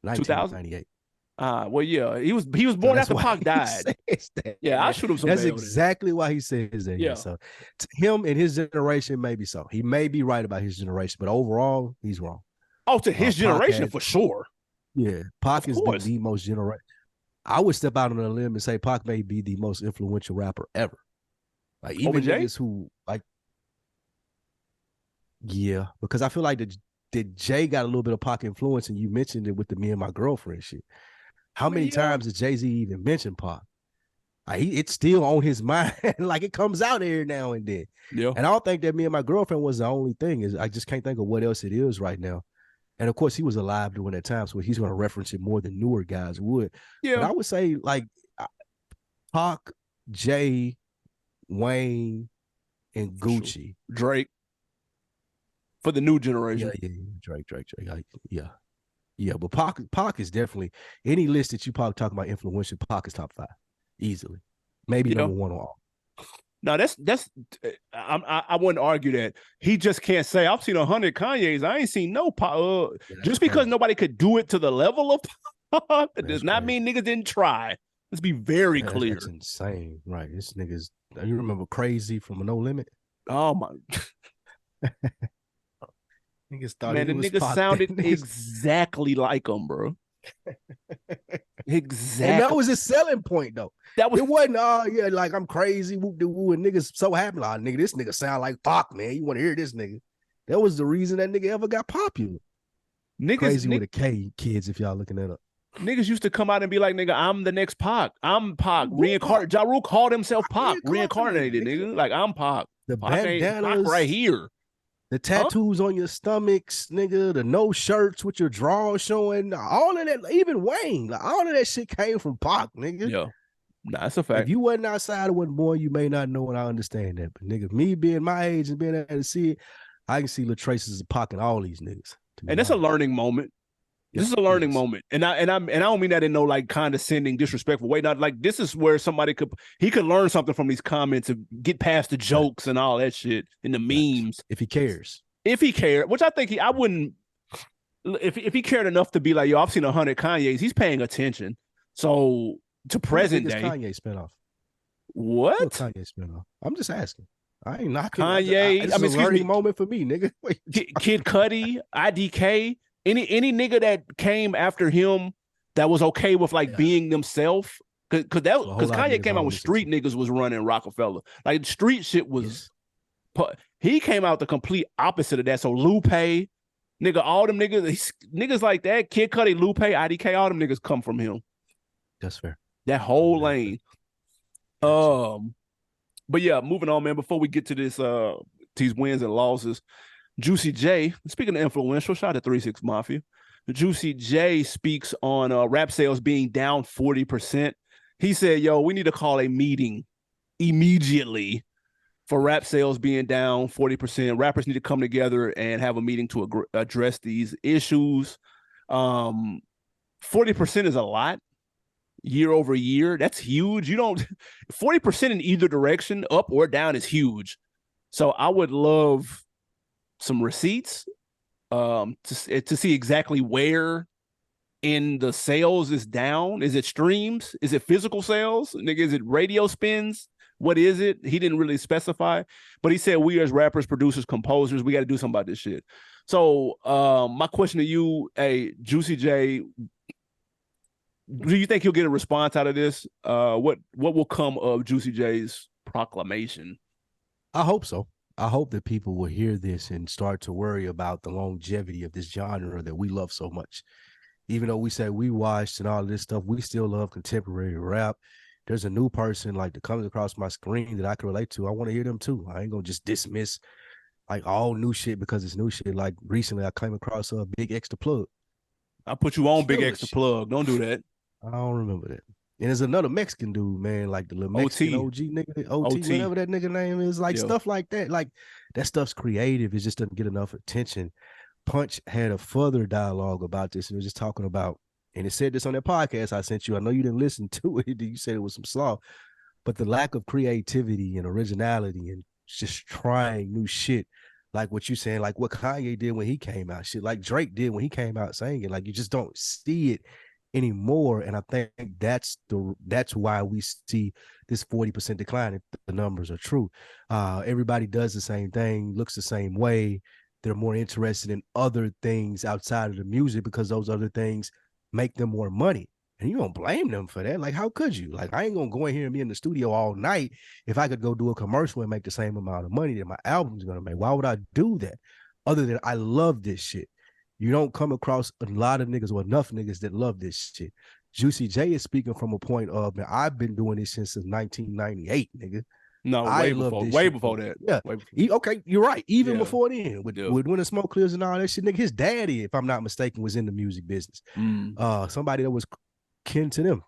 1998. Well, yeah, he was born after Pac died. Yeah, I shoot him some. That's exactly why he says that. Yeah. So to him and his generation, maybe so. He may be right about his generation, but overall, he's wrong. Oh, to his generation for sure. Yeah, Pac is the most generation. I would step out on a limb and say Pac may be the most influential rapper ever. Like even niggas who like, yeah, because I feel like that Jay got a little bit of Pac influence, and you mentioned it with the Me and My Girlfriend shit. How many times did Jay-Z even mention Pac? Like it's still on his mind. Like it comes out every now and then. Yeah. And I don't think that Me and My Girlfriend was the only thing. I just can't think of what else it is right now. And of course, he was alive during that time, so he's going to reference it more than newer guys would. Yeah. But I would say like Pac, Jay, Wayne, and Gucci. Drake. For the new generation. Yeah, Drake. Yeah, but Pac is definitely, any list that you probably talking about influential, Pac is top 5. Easily. Maybe number 1 on all. No, that's I wouldn't argue that. He just can't say I've seen 100 Kanye's. I ain't seen no Pac. Just because nobody could do it to the level of Pac, it does not mean niggas didn't try. Let's be very clear. That's insane, right? This niggas. You remember Crazy from No Limit? Oh my. Niggas thought man, the nigga sounded exactly like him, bro. Exactly. And that was his selling point, though. It wasn't, like I'm crazy, whoop de woo, and niggas so happy. Like, nigga, this nigga sound like Pac, man. You want to hear this nigga? That was the reason that nigga ever got popular. Crazy with a K, kids, if y'all looking that up. Niggas used to come out and be like, nigga, I'm the next Pac. I'm Pac. Reincarnated. Ja Rule called himself Pac. Reincarnated, nigga. Like, I'm Pac. The Pac right here. The tattoos on your stomachs, nigga, the no shirts with your drawers showing, all of that, even Wayne, like all of that shit came from Pac, nigga. Yeah. Nah, that's a fact. If you wasn't outside or wasn't born, you may not know, and I understand that. But nigga, me being my age and being able to see it, I can see little traces of Pac in all these niggas. And that's a learning moment. This is a learning moment. And I don't mean that in no like condescending, disrespectful way. Not like this is where somebody could learn something from these comments and get past the jokes and all that shit and the memes. If he cares. If he cared, which I think I wouldn't, if he cared enough to be like, yo, I've seen 100 Kanye's, he's paying attention. So to present day. Kanye spinoff. What? Kanye spinoff. I'm just asking. I ain't knocking. Kanye. It's a learning moment for me, nigga. Kid Cudi, IDK. Any nigga that came after him that was okay with like being themselves, because Kanye came out when street niggas was running Rockefeller. Like street shit was, he came out the complete opposite of that. So Lupe, nigga, all them niggas like that, Kid Cudi, Lupe, IDK, all them niggas come from him. That's fair. That whole lane. But yeah, moving on, man. Before we get to this, these wins and losses. Juicy J, speaking of influential, shout out to 3-6 Mafia. Juicy J speaks on rap sales being down 40%. He said, yo, we need to call a meeting immediately for rap sales being down 40%. Rappers need to come together and have a meeting to address these issues. 40% is a lot year over year. That's huge. 40% in either direction, up or down, is huge. So I would love some receipts to see exactly where in the sales is down? Is it streams? Is it physical sales? Nigga, is it radio spins? What is it? He didn't really specify, but he said we as rappers, producers, composers, we got to do something about this shit. So my question to you, hey, Juicy J, do you think he'll get a response out of this? What will come of Juicy J's proclamation? I hope so. I hope that people will hear this and start to worry about the longevity of this genre that we love so much. Even though we say we watched and all of this stuff, we still love contemporary rap. There's a new person like that comes across my screen that I can relate to. I want to hear them too. I ain't gonna just dismiss like all new shit because it's new shit. Like recently I came across a Big X the Plug. I put you on Big X the Plug. Don't do that. I don't remember that. And there's another Mexican dude, man, like the little Mexican OG nigga, OT, whatever that nigga name is, like stuff like that. Like that stuff's creative. It just doesn't get enough attention. Punch had a further dialogue about this, and it was just talking about, and it said this on that podcast I sent you. I know you didn't listen to it. You said it was some slaw, but the lack of creativity and originality and just trying new shit, like what you saying, like what Kanye did when he came out, shit like Drake did when he came out saying it. Like you just don't see it anymore, and I think that's why we see this 40% decline if the numbers are true. Everybody does the same thing, looks the same way. They're more interested in other things outside of the music because those other things make them more money, and you don't blame them for that. Like, how could you? Like, I ain't gonna go in here and be in the studio all night if I could go do a commercial and make the same amount of money that my album's gonna make. Why would I do that? Other than I love this shit. You don't come across a lot of niggas or enough niggas that love this shit. Juicy J is speaking from a point of, man, I've been doing this since 1998, nigga. No, way before that. Yeah. Before. Okay, you're right. Even before then, with When the Smoke Clears and all that shit, nigga, his daddy, if I'm not mistaken, was in the music business. Somebody that was kin to them.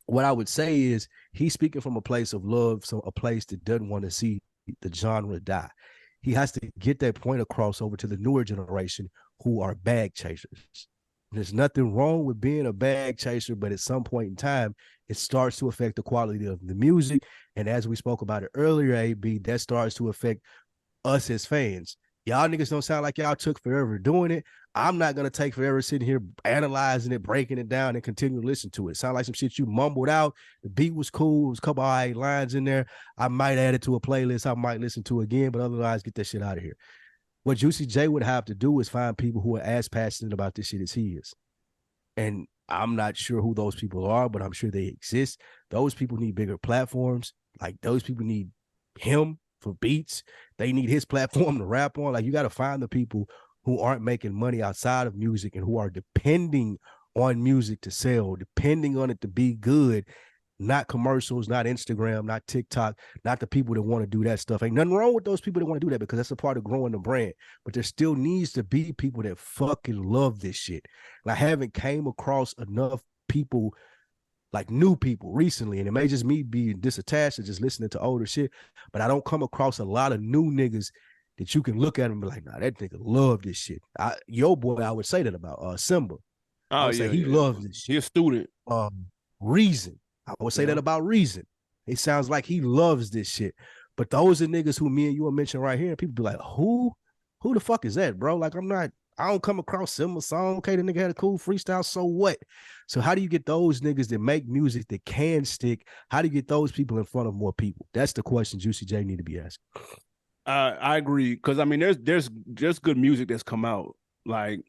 What I would say is he's speaking from a place of love, so a place that doesn't want to see the genre die. He has to get that point across over to the newer generation who are bag chasers. There's nothing wrong with being a bag chaser, but at some point in time, it starts to affect the quality of the music. And as we spoke about it earlier, AB, that starts to affect us as fans. Y'all niggas don't sound like y'all took forever doing it. I'm not going to take forever sitting here analyzing it, breaking it down, and continue to listen to it. It sounded like some shit you mumbled out. The beat was cool. There was a couple of all right lines in there. I might add it to a playlist. I might listen to again, but otherwise get that shit out of here. What Juicy J would have to do is find people who are as passionate about this shit as he is. And I'm not sure who those people are, but I'm sure they exist. Those people need bigger platforms. Like, those people need him for beats. They need his platform to rap on. Like, you got to find the people who aren't making money outside of music and who are depending on music to sell, depending on it to be good. Not commercials, not Instagram, not TikTok, not the people that want to do that stuff. Ain't nothing wrong with those people that want to do that because that's a part of growing the brand. But there still needs to be people that fucking love this shit. And I haven't came across enough people, like new people recently, and it may just me being disattached and just listening to older shit, but I don't come across a lot of new niggas that you can look at and be like, nah, that nigga love this shit. Yo boy, I would say that about Simba. I would say he loves this shit. He's a student. Reason. I would say that about Reason. It sounds like he loves this shit. But those are niggas who me and you are mentioning right here. And people be like, who the fuck is that, bro? Like, I don't come across similar song. Okay, the nigga had a cool freestyle, so what? So how do you get those niggas that make music that can stick? How do you get those people in front of more people? That's the question Juicy J need to be asking. I agree. Because, I mean, there's good music that's come out. Like,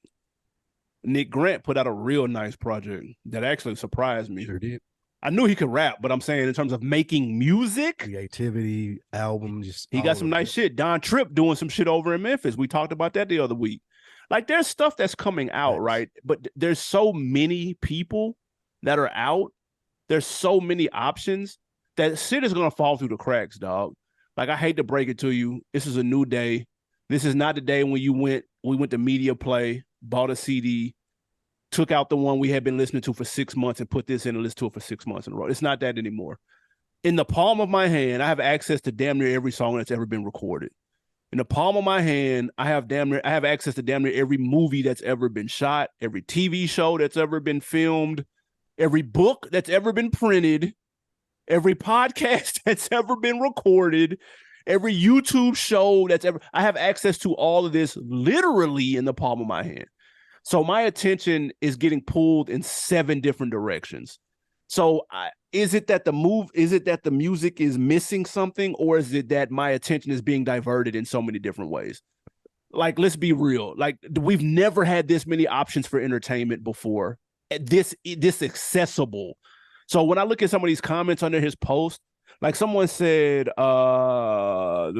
Nick Grant put out a real nice project that actually surprised me. Sure did. I knew he could rap, but I'm saying in terms of making music, creativity, albums, he got some nice shit. Don Tripp doing some shit over in Memphis. We talked about that the other week. Like, there's stuff that's coming out, right? But there's so many people that are out. There's so many options that shit is gonna fall through the cracks, dog. Like, I hate to break it to you. This is a new day. This is not the day when we went to Media Play, bought a CD, took out the one we had been listening to for 6 months and put this in and listened to it for 6 months in a row. It's not that anymore. In the palm of my hand, I have access to damn near every song that's ever been recorded. In the palm of my hand, I have access to damn near every movie that's ever been shot, every TV show that's ever been filmed, every book that's ever been printed, every podcast that's ever been recorded, every YouTube show that's ever. I have access to all of this literally in the palm of my hand. So my attention is getting pulled in 7 different directions. So is it that the music is missing something, or is it that my attention is being diverted in so many different ways? Like, let's be real. Like, we've never had this many options for entertainment before. This accessible. So when I look at some of these comments under his post, like somebody said, y'all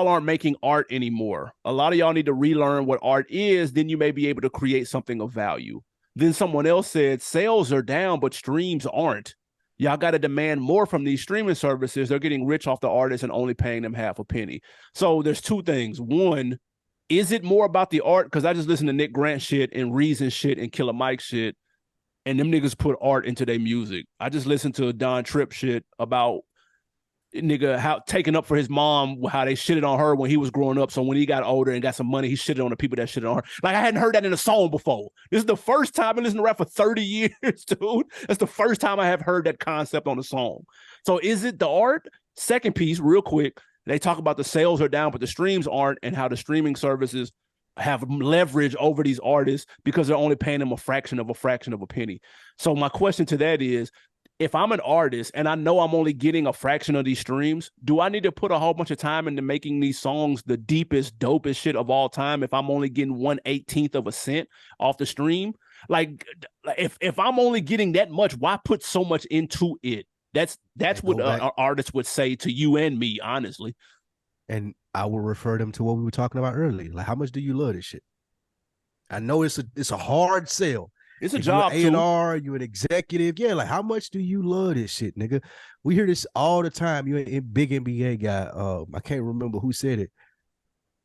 aren't making art anymore. A lot of y'all need to relearn what art is. Then you may be able to create something of value. Then someone else said, sales are down, but streams aren't. Y'all got to demand more from these streaming services. They're getting rich off the artists and only paying them half a penny. So there's 2 things. One, is it more about the art? Because I just listen to Nick Grant shit and Reason shit and Killer Mike shit, and them niggas put art into their music. I just listened to Don Tripp shit about nigga how taking up for his mom, how they shitted on her when he was growing up. So when he got older and got some money, he shitted on the people that shitted on her. Like, I hadn't heard that in a song before. This is the first time I've been listening to rap for 30 years, dude. That's the first time I have heard that concept on a song. So is it the art? Second piece, real quick, they talk about the sales are down, but the streams aren't, and how the streaming services have leverage over these artists because they're only paying them a fraction of a penny. So my question to that is, if I'm an artist and I know I'm only getting a fraction of these streams, do I need to put a whole bunch of time into making these songs the deepest, dopest shit of all time if I'm only getting 1/18 of a cent off the stream? Like, if I'm only getting that much, why put so much into it? That's what artists would say to you and me, honestly. And I will refer them to what we were talking about earlier. Like, how much do you love this shit? I know it's a hard sell. It's a job, you're A&R, you're an executive. Yeah, like, how much do you love this shit, nigga? We hear this all the time. You're a big NBA guy. I can't remember who said it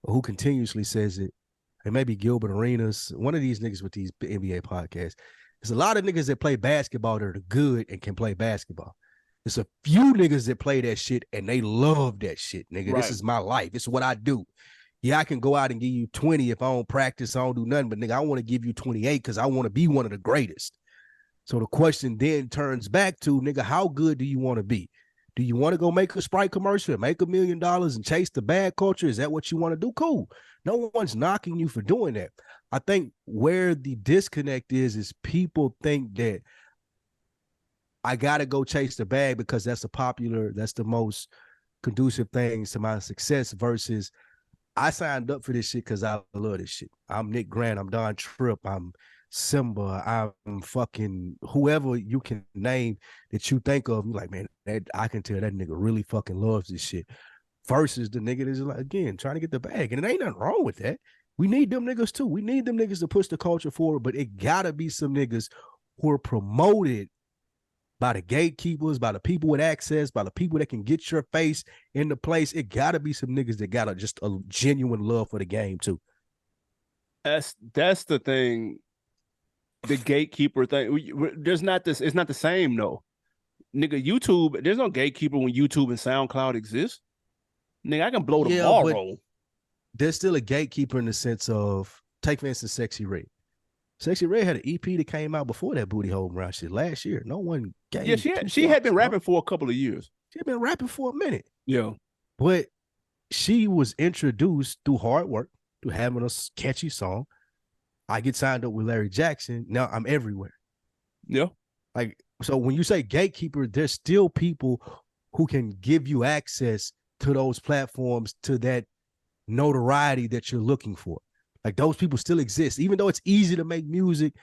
or who continuously says it. And maybe Gilbert Arenas, one of these niggas with these NBA podcasts. There's a lot of niggas that play basketball that are good and can play basketball. There's a few niggas that play that shit and they love that shit, nigga. Right. This is my life. This is what I do. Yeah, I can go out and give you 20 if I don't practice, I don't do nothing. But, nigga, I want to give you 28 because I want to be one of the greatest. So the question then turns back to, nigga, how good do you want to be? Do you want to go make a Sprite commercial and make $1 million and chase the bag culture? Is that what you want to do? Cool. No one's knocking you for doing that. I think where the disconnect is people think that I got to go chase the bag because that's the most conducive things to my success versus I signed up for this shit because I love this shit. I'm Nick Grant. I'm Don Tripp. I'm Simba. I'm fucking whoever you can name that you think of. You're like, man, I can tell that nigga really fucking loves this shit. Versus the nigga that's, like, again, trying to get the bag. And it ain't nothing wrong with that. We need them niggas too. We need them niggas to push the culture forward, but it gotta be some niggas who are promoted by the gatekeepers, by the people with access, by the people that can get your face in the place. It gotta be some niggas that got just a genuine love for the game too. That's the thing. The gatekeeper thing. There's not this. It's not the same though. Nigga, YouTube. There's no gatekeeper when YouTube and SoundCloud exist. Nigga, I can blow tomorrow. There's still a gatekeeper in the sense of, take for instance, Sexxy Red. Sexxy Red had an EP that came out before that booty hole around shit last year. No one gave. Yeah, she had been rapping for a couple of years. She had been rapping for a minute. Yeah. But she was introduced through hard work, through having a catchy song. I get signed up with Larry Jackson. Now I'm everywhere. Yeah. Like, so when you say gatekeeper, there's still people who can give you access to those platforms, to that notoriety that you're looking for. Like, those people still exist. Even though it's easy to make music,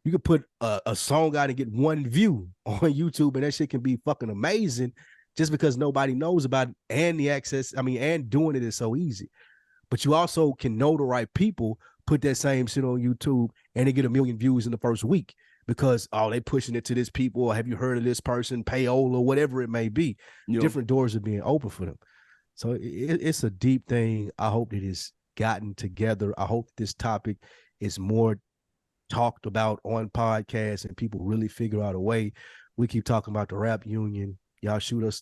you could put a song out and get 1 view on YouTube, and that shit can be fucking amazing just because nobody knows about it, and the access, and doing it is so easy. But you also can know the right people, put that same shit on YouTube, and they get 1 million views in the first week because, they pushing it to this people, or have you heard of this person, payola, whatever it may be. Yep. Different doors are being open for them. So it's a deep thing. I hope it is gotten together. I hope this topic is more talked about on podcasts and people really figure out a way. We keep talking about the rap union. Y'all shoot us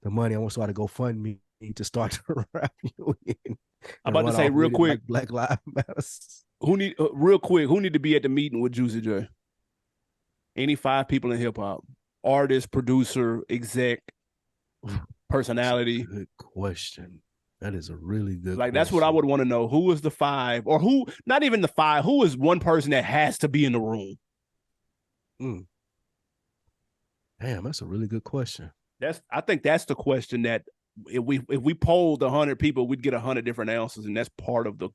the money. I want to start a GoFundMe to start the rap union. I'm about to say real quick, Black Lives Matter. Who need to be at the meeting with Juicy J? Any 5 people in hip hop, artist, producer, exec, personality. Good question. That is a really good Like, question. that's what I would want to know. Who is the 5, or who? Not even the 5. Who is one person that has to be in the room? Damn, that's a really good question. I think that's the question that if we polled 100 people, we'd get 100 different answers, and that's part of the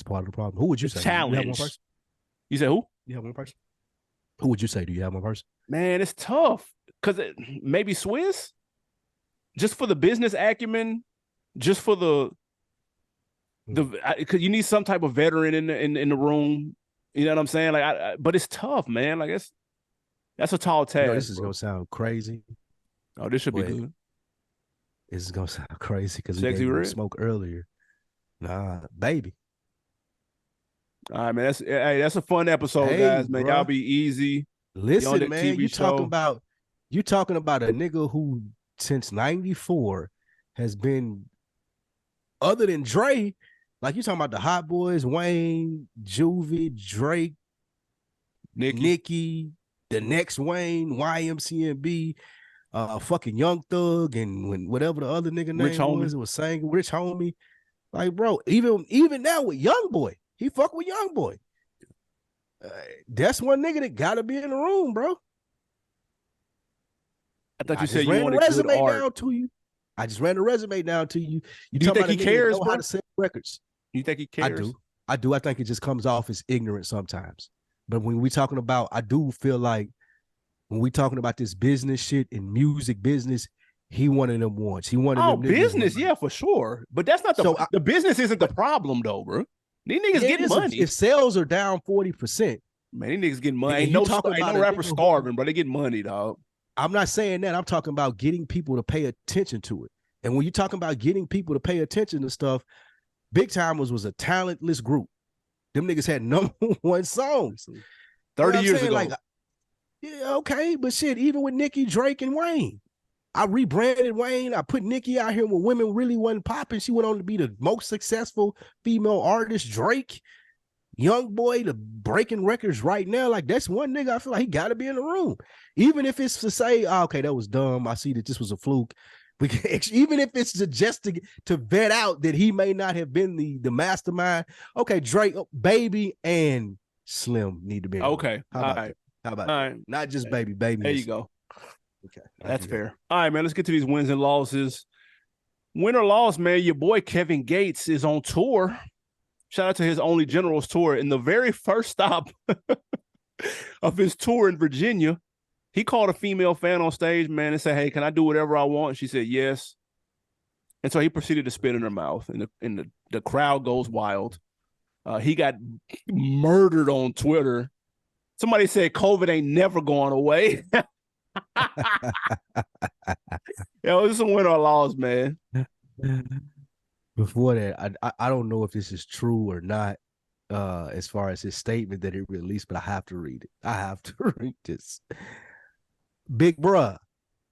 problem. Who would you say? Challenge. You have one person? You say who? You have one person? Who would you say? Do you have one person? Man, it's tough because maybe Swiss, just for the business acumen, just for because you need some type of veteran in the room. You know what I'm saying? Like, but it's tough, man. Like, that's a tall task. This is gonna sound crazy. Oh, this should be good. This is gonna sound crazy because we Sexy Red smoke earlier. Nah, baby. All right, man. That's a fun episode, guys. Man, y'all be easy. Listen, man, you talking about a nigga who since '94 has been, other than Dre, like you talking about the Hot Boys, Wayne, Juvie, Drake, Nicki, the next Wayne, YMCMB, fucking Young Thug, and whatever the other nigga name was saying, Rich Homie. Like, bro, even now with Young Boy, he fuck with Young Boy. That's one nigga that gotta be in the room, bro. I thought you said you wanted good art. Down to you. I just ran the resume down to you. Do you think he cares, bro? How to sell records? You think he cares? I do. I think it just comes off as ignorant sometimes. But when we talking about, I do feel like when we talking about this business shit and music business, he one of them ones. He one of them. Business, yeah, for sure. But that's not the business isn't the problem though, bro. These niggas getting money. If sales are down 40%, man, these niggas getting money. Ain't no rapper starving, but they get money, dog. I'm not saying that. I'm talking about getting people to pay attention to it. And when you're talking about getting people to pay attention to stuff, Big Timers was a talentless group. Them niggas had #1 songs 30 years ago. Like, yeah, okay, but shit, even with Nicki, Drake, and Wayne, I rebranded Wayne. I put Nicki out here when women really wasn't popping. She went on to be the most successful female artist. Drake, Young Boy, the breaking records right now. Like, that's one nigga I feel like he got to be in the room. Even if it's to say, okay, that was dumb. I see that this was a fluke. Even if it's just to vet out that he may not have been the mastermind. Okay, Drake, Baby, and Slim need to be in the room. Okay. How about that? Not just Baby. There you go. Okay. That's fair. All right, man. Let's get to these wins and losses. Win or loss, man. Your boy Kevin Gates is on tour. Shout out to his Only Generals tour. In the very first stop of his tour in Virginia, he called a female fan on stage, man, and said, "Hey, can I do whatever I want?" And she said, "Yes." And so he proceeded to spit in her mouth, and the crowd goes wild. He got murdered on Twitter. Somebody said COVID ain't never going away. Yo, this is a win or loss, man. Before that, I don't know if this is true or not, as far as his statement that he released, but I have to read it. I have to read this. Big bruh,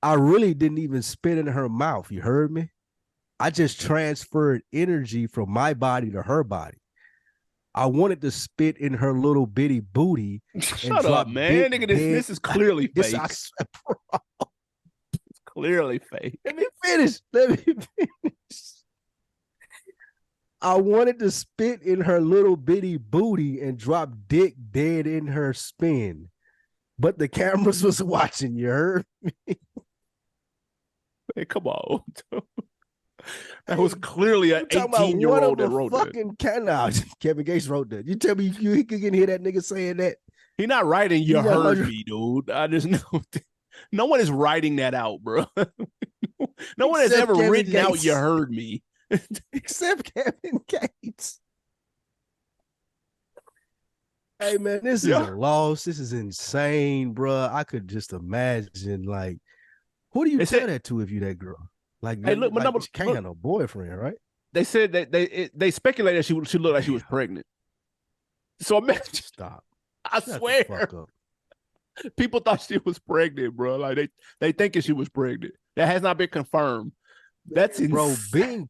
I really didn't even spit in her mouth. You heard me? I just transferred energy from my body to her body. I wanted to spit in her little bitty booty. Shut up, man. Nigga, this is clearly fake. It's clearly fake. Let me finish. I wanted to spit in her little bitty booty and drop dick dead in her spin. But the cameras was watching, you heard me? Hey, come on. That was clearly an 18-year-old that wrote that. Kevin Gates wrote that. You tell me you can hear that nigga saying that? He not writing you heard me, dude. I just know. No one is writing that out, bro. No one has ever written out you heard me. Except Kevin Gates. Hey, man, this is a loss. This is insane, bro. I could just imagine, like, who do you tell that to if you that girl? Like, hey, look, like she can't have no boyfriend, right? They said that they speculated that she looked like she was pregnant. So imagine, stop. I swear, people thought she was pregnant, bro. Like they thinking she was pregnant. That has not been confirmed. That's insane. Bro, being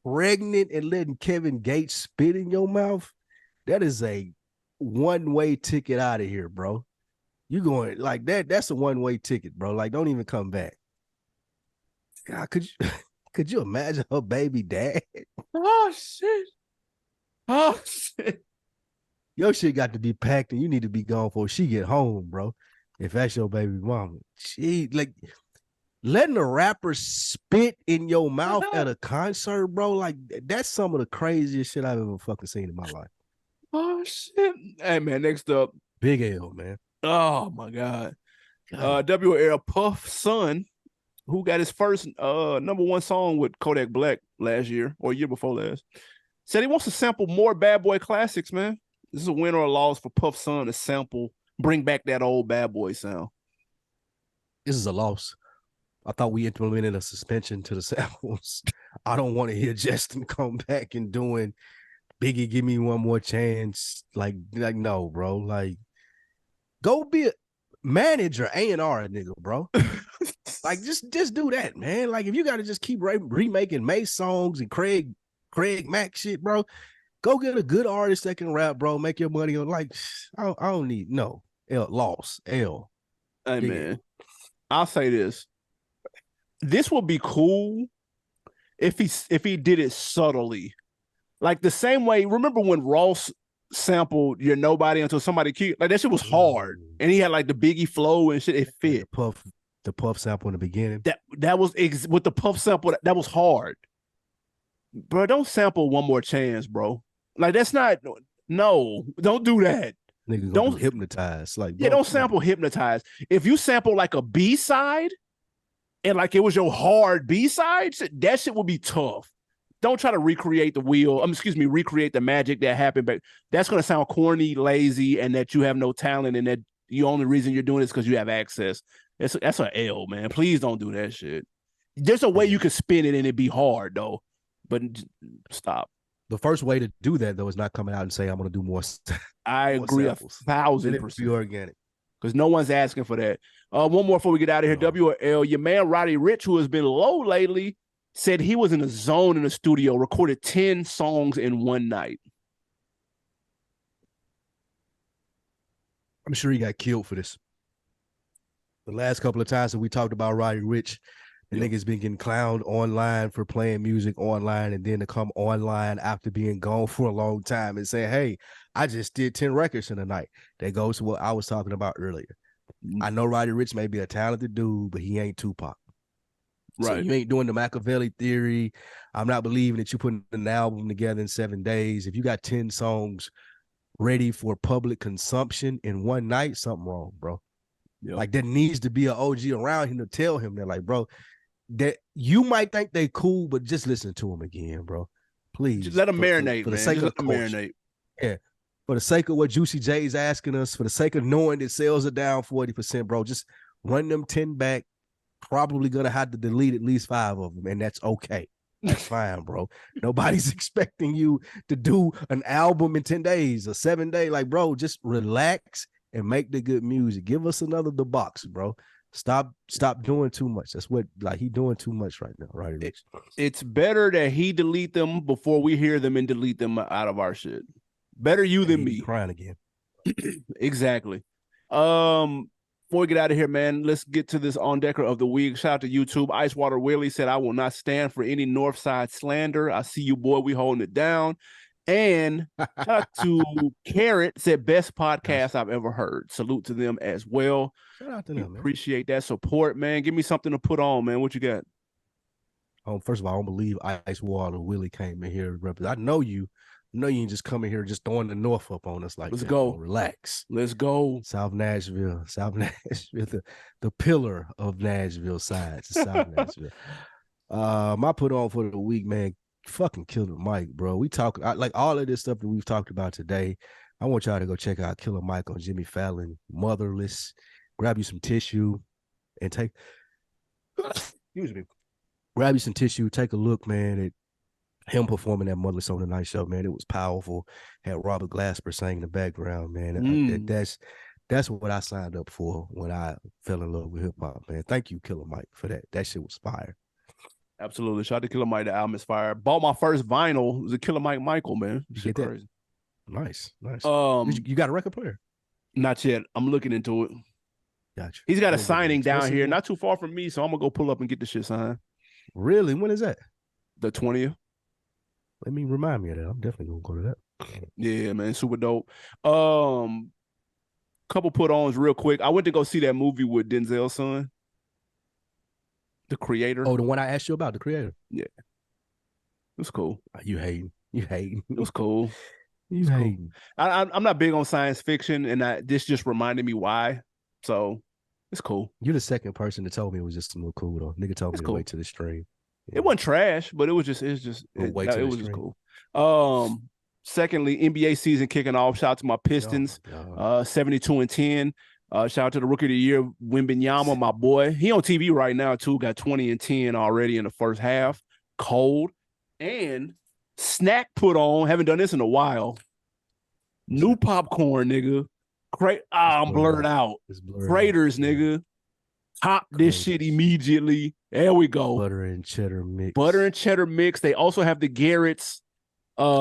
pregnant and letting Kevin Gates spit in your mouth, that is a one-way ticket out of here, bro. You going like that? That's a one-way ticket, bro. Like, don't even come back. God, could you imagine her baby dad? Oh shit. Oh shit. Your shit got to be packed and you need to be gone before she get home, bro. If that's your baby mama. She like letting a rapper spit in your mouth at a concert, bro. Like that's some of the craziest shit I've ever fucking seen in my life. Oh shit. Hey man, next up. Big L, man. Oh my God. WL Puff son, who got his first #1 song with Kodak Black last year or year before last, said he wants to sample more Bad Boy classics, man. This is a win or a loss for Puff son to sample, bring back that old Bad Boy sound. This is a loss. I thought we implemented a suspension to the samples. I don't want to hear Justin come back and doing Biggie, give me one more chance. Like no, bro. Like, go be a manager, A&R a nigga, bro. Like, just do that, man. Like, if you got to just keep remaking May songs and Craig Mack shit, bro, go get a good artist that can rap, bro. Make your money on, like, I don't need, no. Loss. L. Hey, man, I'll say this. This would be cool if he did it subtly. Like the same way, remember when Ross sampled You're Nobody Until Somebody Killed? Like that shit was hard. And he had like the Biggie flow and shit. It fit. The Puff sample in the beginning. That was with the Puff sample, that was hard. Bro, don't sample One More Chance, bro. Like that's not, no, don't do that. Nigga don't hypnotize. Like, yeah, don't sample Hypnotize. If you sample like a B-side and like it was your hard B-side, that shit would be tough. Don't try to recreate the wheel. Recreate the magic that happened. But that's going to sound corny, lazy, and that you have no talent, and that the only reason you're doing it is because you have access. That's an L, man. Please don't do that shit. There's a way you can spin it and it be hard, though. But stop. The first way to do that, though, is not coming out and say, I'm going to do more. I agree samples. 1,000%. Be organic. Because no one's asking for that. One more before we get out of here. WL, your man Roddy Ricch, who has been low lately, said he was in a zone in the studio, recorded 10 songs in one night. I'm sure he got killed for this. The last couple of times that we talked about Roddy Ricch, the nigga's been getting clowned online for playing music online, and then to come online after being gone for a long time and say, hey, I just did 10 records in a night. That goes to what I was talking about earlier. I know Roddy Ricch may be a talented dude, but he ain't Tupac. Right. So you ain't doing the Machiavelli theory. I'm not believing that you putting an album together in 7 days. If you got 10 songs ready for public consumption in one night, something wrong, bro. Yep. Like there needs to be an OG around him to tell him that, like, bro, that you might think they cool, but just listen to them again, bro. Please. Just let them marinate, for the sake of the marinate. Yeah. For the sake of what Juicy J is asking us, for the sake of knowing that sales are down 40%, bro, just run them 10 back. Probably gonna have to delete at least 5 of them, and that's okay. That's fine, bro. Nobody's expecting you to do an album in 10 days or 7 days. Like, bro, just relax and make the good music. Give us another The Box, bro. Stop doing too much. That's what, like, he doing too much right now, right? It's better that he delete them before we hear them and delete them out of our shit. Better you than me. Crying again. Exactly. Before we get out of here, man, let's get to this On Decker of the week. Shout out to YouTube. Icewater Willie said, I will not stand for any Northside slander. I see you, boy. We holding it down. And shout out to Carrot said, best podcast I've ever heard. Salute to them as well. Shout out to them, man. Appreciate that support, man. Give me something to put on, man. What you got? First of all, I don't believe Icewater Willie came in here to represent. I know you ain't just coming here just throwing the North up on us like Let's that. go. Bro. Relax. Let's go. South Nashville, the pillar of Nashville science, South Nashville. My put on for the week, man, fucking Killer Mike, bro. We talk like all of this stuff that we've talked about today. I want y'all to go check out Killer Mike on Jimmy Fallon, Motherless. Grab you some tissue and take, excuse me, grab you some tissue, take a look, man, at him performing that Motherless on the Night Show, man. It was powerful. Had Robert Glasper sang in the background, man. That's what I signed up for when I fell in love with hip hop, man. Thank you, Killer Mike, for that. That shit was fire. Absolutely. Shout out to Killer Mike. The album is fire. Bought my first vinyl. It was a Killer Mike Michael, man. Shit crazy. Nice. You got a record player? Not yet. I'm looking into it. Gotcha. He's got a signing down here, not too far from me, so I'm gonna go pull up and get the shit signed. Really? When is that? The 20th. Let me remind me of that. I'm definitely gonna go to that. Yeah, man, super dope. Couple put ons real quick. I went to go see that movie with Denzel's son, The Creator. Oh, the one I asked you about, The Creator. Yeah, it was cool. You hating? You hating? It was cool. You hating? Cool. I'm not big on science fiction, and this just reminded me why. So it's cool. You're the second person that told me it was just a little cool though. Nigga told me to wait to the stream. Yeah. It wasn't trash, but it was just it was just cool. Secondly, NBA season kicking off. Shout out to my Pistons, 72-10. Shout out to the Rookie of the Year, Wembanyama, my boy. He on TV right now too. Got 20 and 10 already in the first half. Cold. And snack put on. Haven't done this in a while. New popcorn, nigga. I'm blurred out. Craters, nigga. Pop this shit immediately. There we go. Butter and cheddar mix. They also have the Garrett's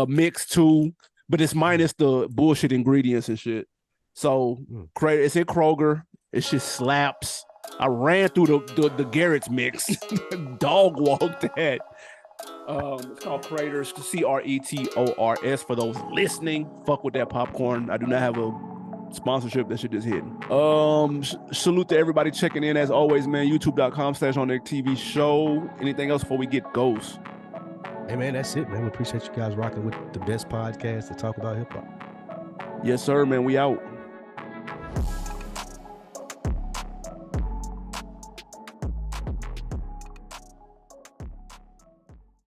mix too, but it's minus the bullshit ingredients and shit. So it's in Kroger. It shit slaps. I ran through the Garrett's mix. Dog walked that. It's called Craters, Cretors for those listening. Fuck with that popcorn. I do not have a sponsorship. That shit just hidden. Salute to everybody checking in as always, man. youtube.com/OnDeckTV show. Anything else before we get ghosts? Hey man, that's it, man. We appreciate you guys rocking with the best podcast to talk about hip hop. Yes, sir, man. We out.